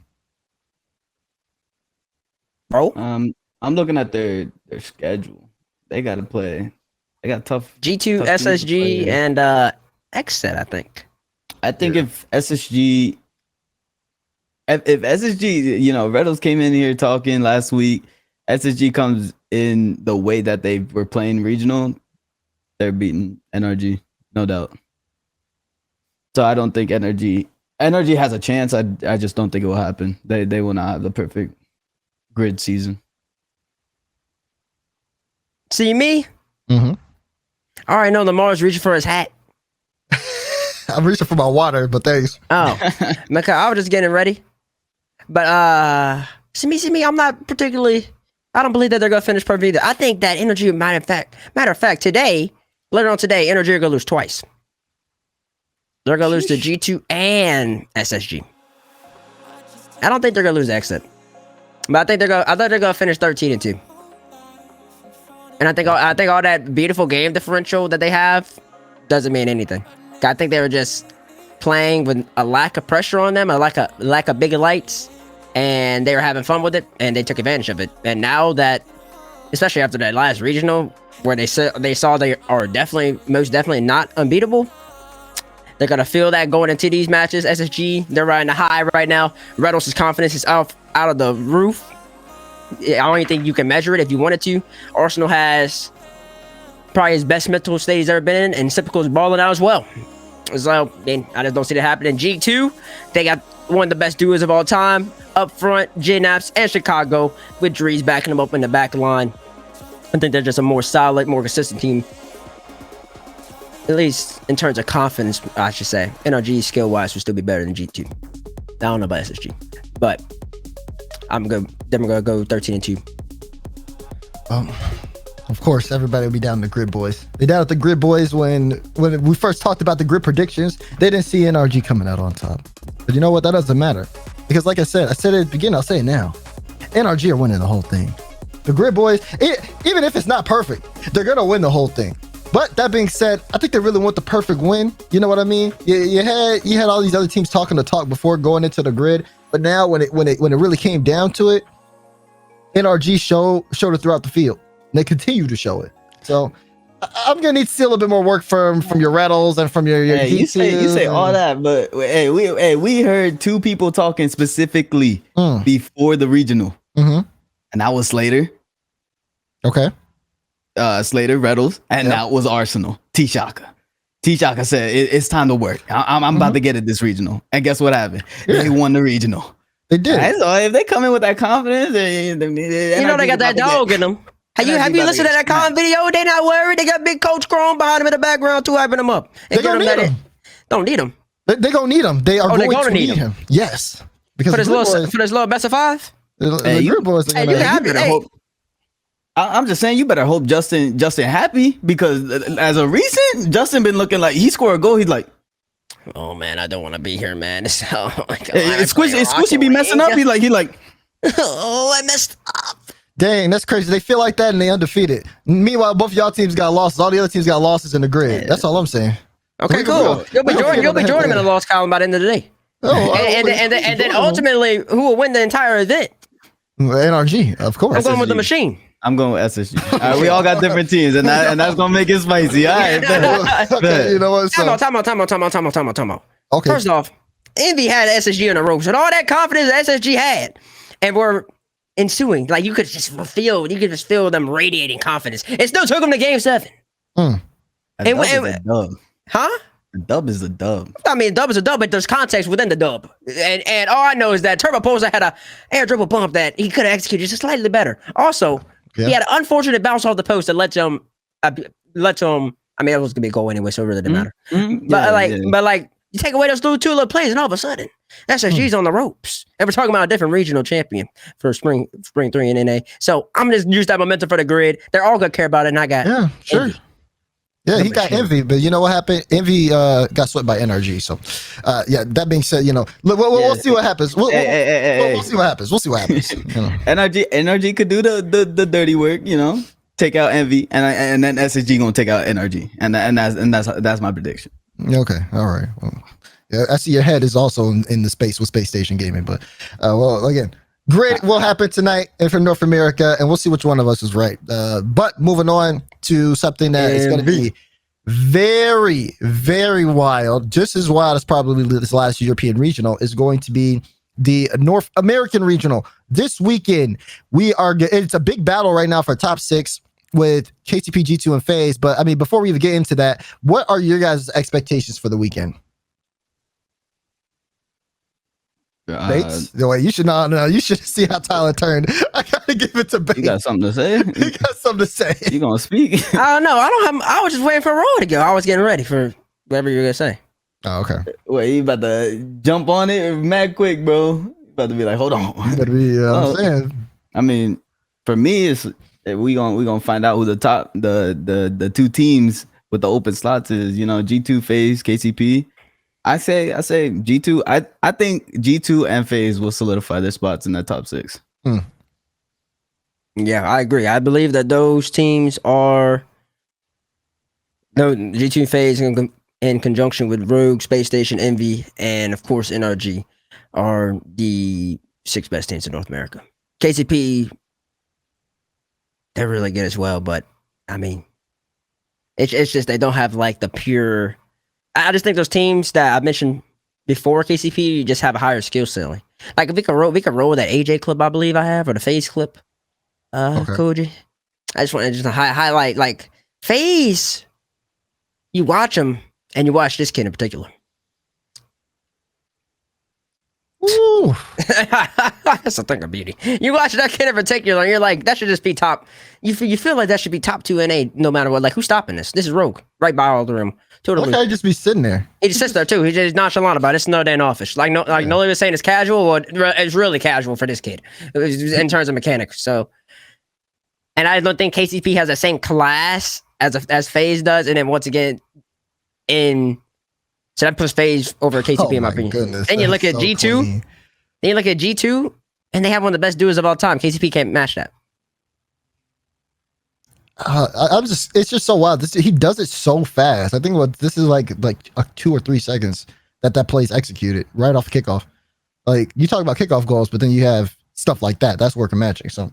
Bro, I'm looking at their schedule. They got to play. They got tough. G2, tough teams to SSG, play. and XSET, I think. I think if SSG, if SSG, Reynolds came in here talking last week. SSG comes in the way that they were playing regional, they're beating NRG, no doubt. So I don't think NRG has a chance. I just don't think it will happen. They will not have the perfect grid season. See me? Mm-hmm. All right, no, Lamar's reaching for his hat. I'm reaching for my water, but thanks. Oh, because I was just getting ready. But see me, I'm not particularly. I don't believe that they're gonna finish perfect either. I think that Energy, matter of fact, later on today, Energy are gonna lose twice. They're gonna lose to G2 and SSG. I don't think they're gonna lose the exit, but I think they're gonna finish 13-2. And I think all that beautiful game differential that they have doesn't mean anything. I think they were just playing with a lack of pressure on them, a lack of bigger lights, and they were having fun with it, and they took advantage of it. And now that, especially after that last regional, where they saw they are most definitely not unbeatable, they're gonna feel that going into these matches. SSG, they're riding a high right now. Reynolds' confidence is out of the roof. I don't even think you can measure it if you wanted to. Arsenal has probably his best mental state he's ever been in, and Sypical is balling out as well. So I just don't see that happening. G2, they got one of the best duos of all time up front, Jnaps and Chicago, with Drizz backing them up in the back line. I think they're just a more solid, more consistent team, at least in terms of confidence, I should say. NRG skill wise will still be better than G2. I don't know about SSG, but I'm good. Then we're gonna go 13-2. Of course, everybody will be down the grid boys. They down at the grid boys when we first talked about the grid predictions. They didn't see NRG coming out on top. But you know what? That doesn't matter. Because like I said it at the beginning, I'll say it now. NRG are winning the whole thing. The grid boys, even if it's not perfect, they're going to win the whole thing. But that being said, I think they really want the perfect win. You know what I mean? You had all these other teams talking the talk before going into the grid, but now when it really came down to it, NRG showed it throughout the field. And they continue to show it. So I'm gonna need to see a little bit more work from your Rattles and from your Hey, you say all that, but hey, we heard two people talking specifically before the regional, and that was Slater. Okay. Slater, Rattles, and that was Arsenal. T-Shaka said it's time to work. I'm about to get at this regional, and guess what happened? Yeah. They won the regional. They did. Right, so if they come in with that confidence, you know they got that dog in them. Have you listened to that comment video? They not worried. They got big Coach Chrome behind them in the background too, hyping them up. They gonna need him. Don't need him. They gonna need him. They are going to need him. Yes, because for this little best of five. The group boys. I'm just saying, you better hope Justin happy, because as a recent, Justin been looking like he scored a goal. He's like, oh man, I don't want to be here, man. It's Squishy be messing up. He like, oh, I messed up. Dang, that's crazy. They feel like that and they undefeated. Meanwhile, both y'all teams got losses. All the other teams got losses in the grid. That's all I'm saying. Okay, cool. You'll be Jordan in the loss column by the end of the day. And then ultimately, who will win the entire event? NRG, of course. I'm going with the machine. I'm going with SSG. All right, we all got different teams, and that's gonna make it spicy. All right, okay, you know what? So, time out. Okay. First off, Envy had SSG in the ropes, and all that confidence that SSG had, and were ensuing. Like you could just feel them radiating confidence. It still took them to Game 7. A dub is a dub. Huh? A dub is a dub. I mean, dub is a dub, but there's context within the dub. And all I know is that Turbo Poser had a air dribble bump that he could have executed just slightly better. Also, he had an unfortunate bounce off the post that let him. I mean, it was gonna be a goal anyway, so it really didn't matter. But you take away those two little plays, and all of a sudden, SSG's on the ropes. And we're talking about a different regional champion for Spring 3 in NA. So I'm gonna just use that momentum for the grid. They're all gonna care about it, and I got sure. Envy. Yeah, he got Envy, but you know what happened? Envy got swept by NRG. So, that being said, we'll see what happens. We'll see what happens. We'll see what happens. NRG could do the dirty work, take out Envy, and then SSG gonna take out NRG, and that's my prediction. Okay, all right. Well, yeah, I see your head is also in the space with Space Station Gaming, but again, grid will happen tonight and from North America, and we'll see which one of us is right. But moving on to something that is going to be very, very wild, just as wild as probably this last European regional, is going to be the North American regional. This weekend, it's a big battle right now for top 6 with KTP, G2, and FaZe. But I mean, before we even get into that, what are your guys' expectations for the weekend? Bates? No, wait, you should not. No, you should see how Tyler turned. I gotta give it to Bates. You got something to say? He got something to say. You gonna speak? I don't know. I was just waiting for Roy to go. I was getting ready for whatever you're gonna say. Oh, okay. Wait, you about to jump on it mad quick, bro? You about to be like, hold on. Better be. I'm saying. I mean, for me, it's we gonna find out who the top the two teams with the open slots is. G2, FaZe, KCP. I say G2. I think G2 and FaZe will solidify their spots in that top 6. Yeah, I agree. I believe that those teams are G2 and FaZe in conjunction with Rogue, Space Station, Envy, and of course NRG are the 6 best teams in North America. KCP, they're really good as well, but I mean, it's just they don't have like the pure. I just think those teams that I mentioned before KCP just have a higher skill ceiling. Like if we could roll that AJ clip I believe I have, or the FaZe clip, Koji. I just want to highlight like FaZe. You watch them, and you watch this kid in particular. Ooh. That's a thing of beauty. You watch that kid in particular, and you're like, that should just be top. You feel like that should be top 2 NA no matter what. Like, who's stopping this? This is Rogue, right by all the room. Totally. Why can't he just be sitting there? He just sits there too. He's just nonchalant about it. It's no damn office. Noly was saying it's casual. Well, it's really casual for this kid in terms of mechanics. So, and I don't think KCP has the same class as FaZe does. And then once again, so that puts FaZe over KCP in my opinion. Goodness, and you look at so G2. clean. Then you look at G2, and they have one of the best duos of all time. KCP can't match that. it's just so wild. He does it so fast. I think this is like 2 or 3 seconds that play is executed right off kickoff. Like you talk about kickoff goals, but then you have stuff like that. That's working magic. So,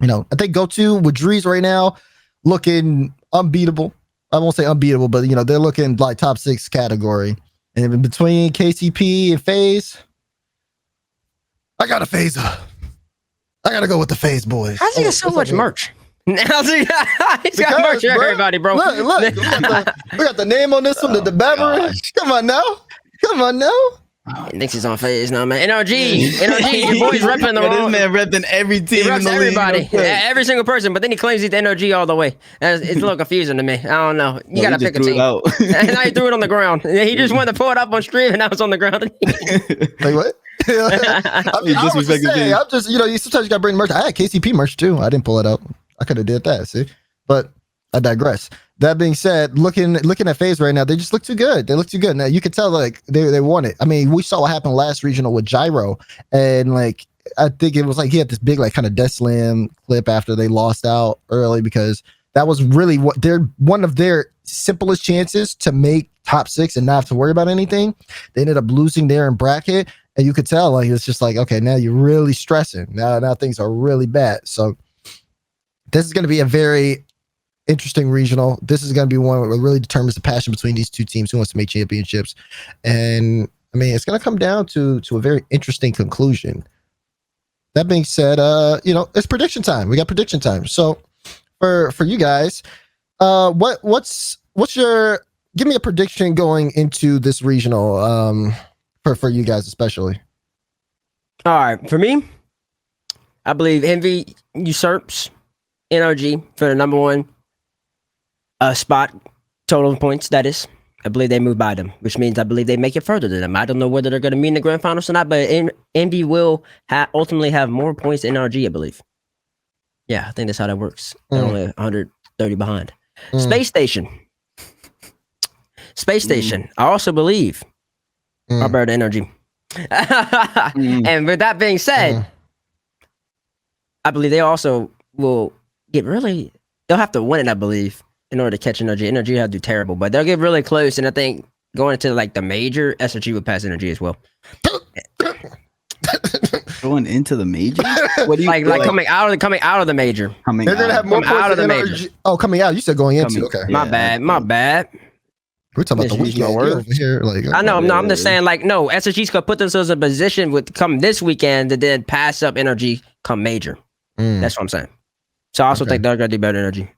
I think go-to with Drizz right now looking unbeatable. I won't say unbeatable, but they're looking like top 6 category. And in between KCP and FaZe, I got a FaZe. I gotta go with the FaZe boys. How's he got so much merch? He's got merch for everybody, bro. Look, we got the name on this one, the beverage. Come on now. He thinks he's on FaZe now, man. NRG, your boy's repping the wrong. This man repping every team. He reps in the everybody, league. every single person. But then he claims he's the NRG all the way. It's a little confusing to me. I don't know. You gotta pick a team. And now he threw it on the ground. He just wanted to pull it up on stream, and now it's on the ground. Like what? I mean, I was just saying, I'm just, sometimes you gotta bring merch. I had KCP merch too. I didn't pull it out. I could have did that, see? But I digress. That being said, looking at FaZe right now, they just look too good. They look too good. Now you could tell like they want it. I mean, we saw what happened last regional with Gyro, and like I think it was like he had this big like kind of Death Slam clip after they lost out early, because that was really one of their simplest chances to make top 6 and not have to worry about anything. They ended up losing there in bracket, and you could tell like it's just like, okay, now you're really stressing. Now things are really bad. So this is going to be a very interesting regional. This is going to be one that really determines the passion between these two teams, who wants to make championships. And I mean, it's going to come down to a very interesting conclusion. That being said, it's prediction time. We got prediction time. So for you guys, what's your, give me a prediction going into this regional, for you guys especially. All right, for me, I believe Envy usurps NRG for the number 1 spot total points. That is, I believe they move by them, which means I believe they make it further than them. I don't know whether they're going to meet in the grand finals or not, but Envy will ultimately have more points than NRG, I believe. Yeah, I think that's how that works. They're only 130 behind. Space Station. I also believe are better than NRG. And with that being said, I believe they also will get really, they'll have to win it, I believe, in order to catch NRG. NRG have to do terrible, but they'll get really close. And I think going into like the major, SRG would pass NRG as well. Going into the major? What do you like coming out of the major? They're gonna have more points out of the major. Oh, coming out. You said going into. Okay. My bad. We're talking about the weekend over here. Like, I know. No, I'm just saying. Like, no, SSG's gonna put themselves in a position with come this weekend to then pass up NRG come major. That's what I'm saying. So I also think they're gonna do better than NRG.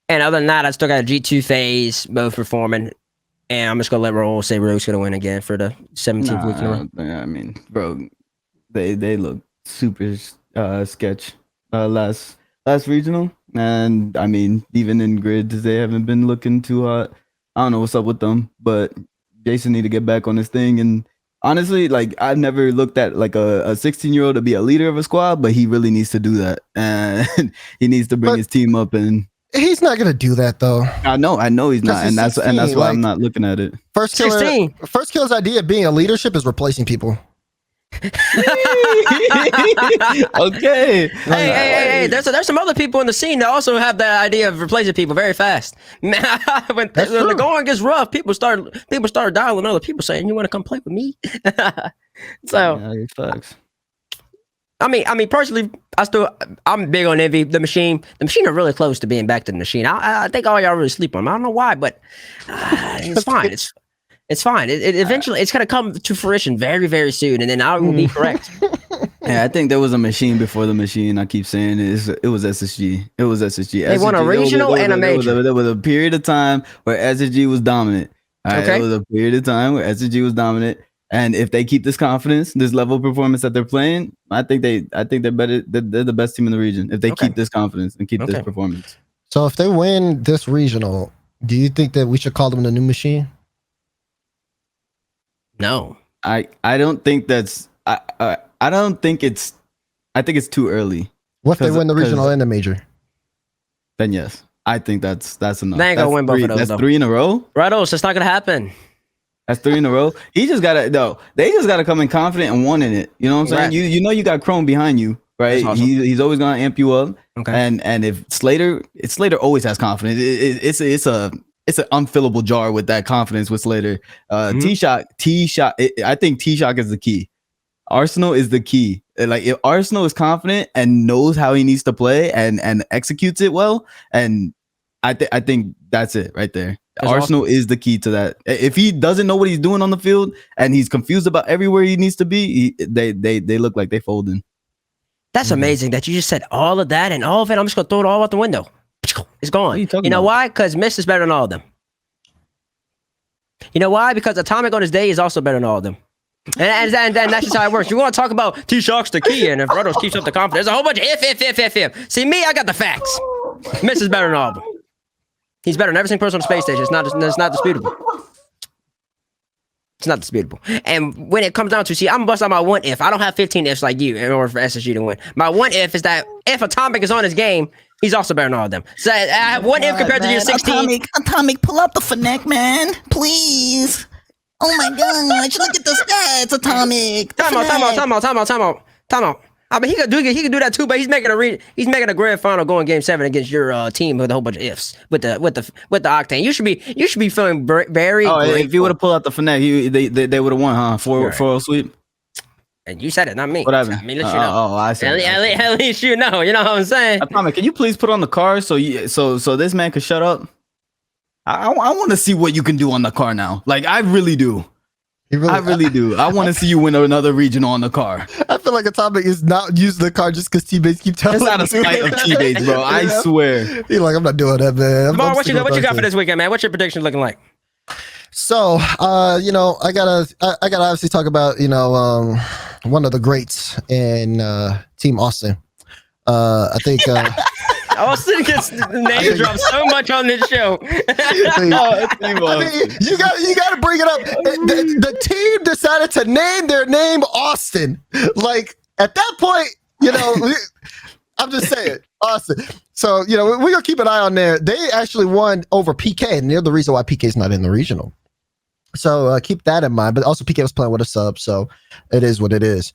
And other than that, I still got a G2 FaZe both performing, and I'm just gonna let Roll say Rogue's gonna win again for the 17th week in a row. I mean, bro, they look super sketch last regional, and I mean, even in grids they haven't been looking too hot. I don't know what's up with them, but Jason need to get back on this thing. And honestly, like I've never looked at like a 16-year-old to be a leader of a squad, but he really needs to do that, and he needs to bring his team up. And he's not gonna do that though. I know he's not, and that's why I'm not looking at it. Firstkiller's idea of being a leadership is replacing people. Okay. Hey, there's some other people in the scene that also have the idea of replacing people very fast. when the going gets rough, people start dialing other people saying, "You want to come play with me?" So, yeah, facts. I mean, personally, I'm big on Envy. The machine are really close to being back to the machine. I think all y'all really sleep on them. I don't know why, but it's fine. It's fine. It eventually it's gonna come to fruition very, very soon, and then I will be correct. Yeah, I think there was a machine before the machine. I keep saying it was SSG. It was SSG. They won a regional and a major. There was a period of time where SSG was dominant. Right? There was a period of time where SSG was dominant, and if they keep this confidence, this level of performance that they're playing, I think they're better. They're the best team in the region if they keep this confidence and keep this performance. So if they win this regional, do you think that we should call them the new machine? No, I don't think that's. I don't think it's. I think it's too early. What if they win the regional and the major? Then yes, I think that's enough. They ain't gonna win both of those. That's 3 in a row. Right, so it's not gonna happen. That's 3 in a row. He just gotta They just gotta come in confident and one in it. You know what I'm saying? You know you got Chrome behind you, right? That's awesome. He's always gonna amp you up. Okay. And if Slater always has confidence. It's an unfillable jar with that confidence with Slater. T-Shock. I think T-Shock is the key. Arsenal is the key. Like if Arsenal is confident and knows how he needs to play and executes it well, and I think that's it right there. That's Arsenal is the key to that. If he doesn't know what he's doing on the field and he's confused about everywhere he needs to be, they look like they folding. That's amazing that you just said all of that and all of it. I'm just gonna throw it all out the window. It's gone. You know about? why? Because Miss is better than all of them. You know why? Because Atomic on his day is also better than all of them. And that's just how it works. You want to talk about T-Shock's the key, and if Rotos keeps up the confidence, there's a whole bunch of if. See me, I got the facts. Miss is better than all of them. He's better than every single person on the space station. It's not disputable. It's not disputable. And when it comes down to, see, I'm busting out my one if. I don't have 15 ifs like you in order for SSG to win. My one if is that if Atomic is on his game, he's also better than all of them. So I have one if compared to your 16. Atomic, pull up the Fnac, man. Please. Oh my gosh, look at the stats, Atomic. Time out. I mean, he could do that too, but he's making a grand final going game 7 against your team with a whole bunch of ifs with the Octane. You should be feeling very grateful. If you would have pulled out the Fnac, they would have won, huh? 4-0 sweep. And you said it, not me. What happened? I mean, let you know. I said at least you know. You know what I'm saying? Atomic, can you please put on the car so this man could shut up? I want to see what you can do on the car now. Like I really do. I really do. I want to see you win another regional on the car. I feel like Atomic is not using the car just because TBates keep telling It's not a spite of TBates, bro. I swear. He's like, I'm not doing that, man. What you got for this weekend, man? What's your prediction looking like? So, I gotta obviously talk about, one of the greats in Team Austin. I think Austin gets name dropped so much on this show. I mean, you gotta bring it up. The team decided to name their name Austin. Like at that point, I'm just saying Austin. So we're gonna keep an eye on there. They actually won over PK, and they're the reason why PK is not in the regional. So keep that in mind. But also PK was playing with a sub, so it is what it is.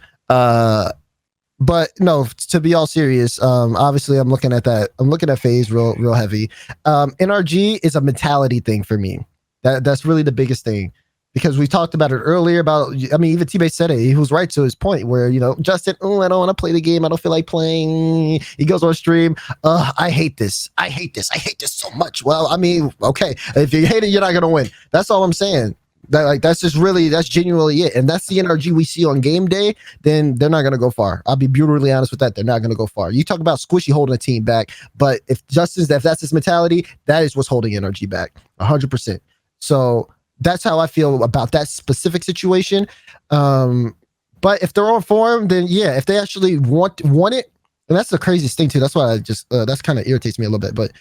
But no, to be all serious, obviously I'm looking at that. I'm looking at FaZe real heavy. NRG is a mentality thing for me. That's really the biggest thing, because we talked about it earlier about, even TBates said it. He was right to his point where, Justin, I don't want to play the game. I don't feel like playing. He goes on stream. I hate this. I hate this so much. Well, okay. If you hate it, you're not going to win. That's all I'm saying. That's genuinely it. And that's the NRG we see on game day, then they're not going to go far. I'll be brutally honest with that. They're not going to go far. You talk about Squishy holding a team back, but if that's his mentality, that is what's holding NRG back 100%. So that's how I feel about that specific situation. But if they're on form, then yeah, if they actually want it, and that's the craziest thing too. That's why I just, that's kind of irritates me a little bit, but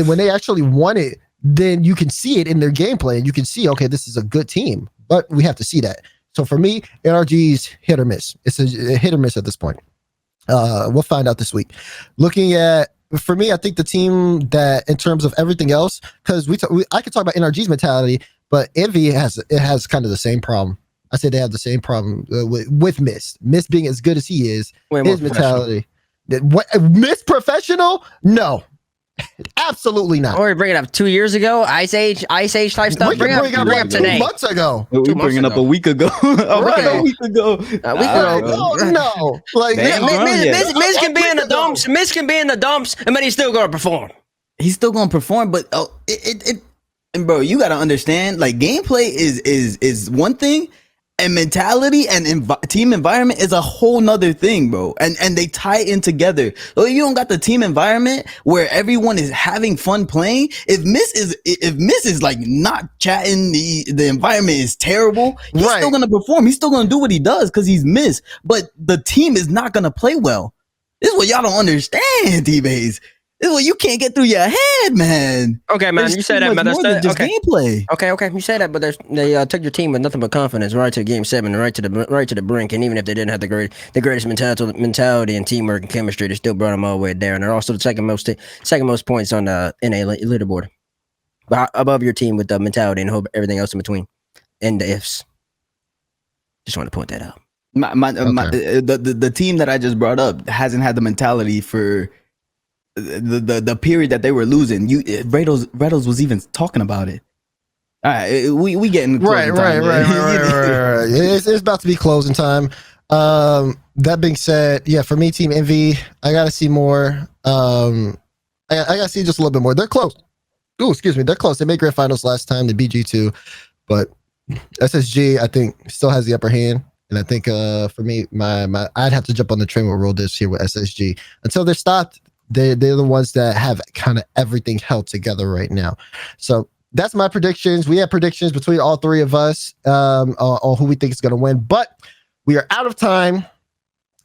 when they actually want it, then you can see it in their gameplay and you can see, okay, this is a good team, but we have to see that. So for me, NRG's hit or miss. It's a hit or miss at this point. We'll find out this week. For me, I think the team that, in terms of everything else, because I could talk about NRG's mentality, but Envy has kind of the same problem. I say they have the same problem with Miss. Miss being as good as he is, his mentality. Miss professional? No. Absolutely not. Or bring it up 2 years ago, Ice Age type stuff. Bring up today. 2 months ago. We bring it up a week ago. Right. A week ago. No. Like Miz can be in the dumps. Miz can be in the dumps, but he's still gonna perform. He's still gonna perform, but and bro, you gotta understand, like gameplay is one thing. And mentality and team environment is a whole nother thing, bro. And they tie in together. So if you don't got the team environment where everyone is having fun playing, if Miss is like not chatting, the environment is terrible, he's still gonna perform. He's still gonna do what he does because he's Miss. But the team is not gonna play well. This is what y'all don't understand, TBates. This is what you can't get through your head, man. Okay, man, you said that, but that's just gameplay. Okay, you say that, but they took your team with nothing but confidence right to game 7, right to the brink, and even if they didn't have the greatest mentality and teamwork and chemistry, they still brought them all the way there, and they're also the second most points on the NA leaderboard, above your team with the mentality and everything else in between, and the ifs. Just want to point that out. The team that I just brought up hasn't had the mentality for the period that they were losing. Redos was even talking about it. All right, we getting right. It's about to be closing time. That being said, yeah, for me, Team Envy, I gotta see more. I gotta see just a little bit more. They're close. Oh, excuse me, they're close. They made grand finals last time. They beat G2, but SSG I think still has the upper hand. And I think for me, my I'd have to jump on the train with Roll This here with SSG until they're stopped. They're the ones that have kind of everything held together right now. So that's my predictions. We have predictions between all three of us on who we think is going to win, but we are out of time.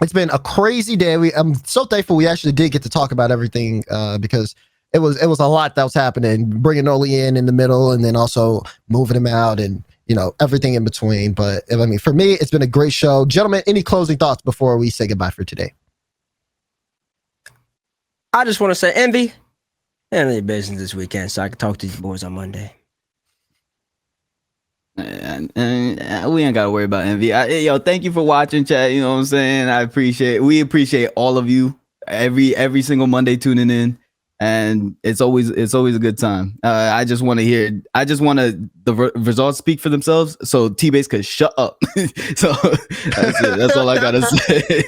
It's been a crazy day. I'm so thankful we actually did get to talk about everything because it was a lot that was happening. Bringing noly in the middle, and then also moving him out, and everything in between. But I mean, for me, it's been a great show, gentlemen. Any closing thoughts before we say goodbye for today? I just want to say, Envy, handle your business this weekend so I can talk to these boys on Monday. And we ain't gotta worry about Envy. Yo, thank you for watching, chat. You know what I'm saying? We appreciate all of you every single Monday tuning in, and it's always a good time. I just want the results speak for themselves, so T-Bates could shut up. So that's it. That's all I gotta say.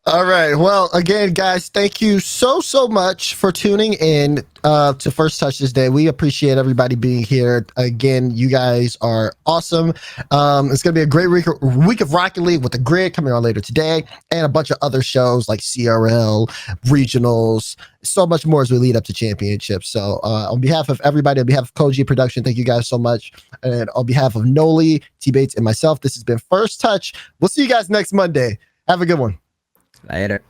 All right. Well, again, guys, thank you so much for tuning in to First Touch this day. We appreciate everybody being here. Again, you guys are awesome. It's going to be a great week of Rocket League with the grid coming on later today, and a bunch of other shows like CRL, regionals, so much more as we lead up to championships. So on behalf of everybody, on behalf of Koji Production, thank you guys so much. And on behalf of noly, TBates, and myself, this has been First Touch. We'll see you guys next Monday. Have a good one. Later.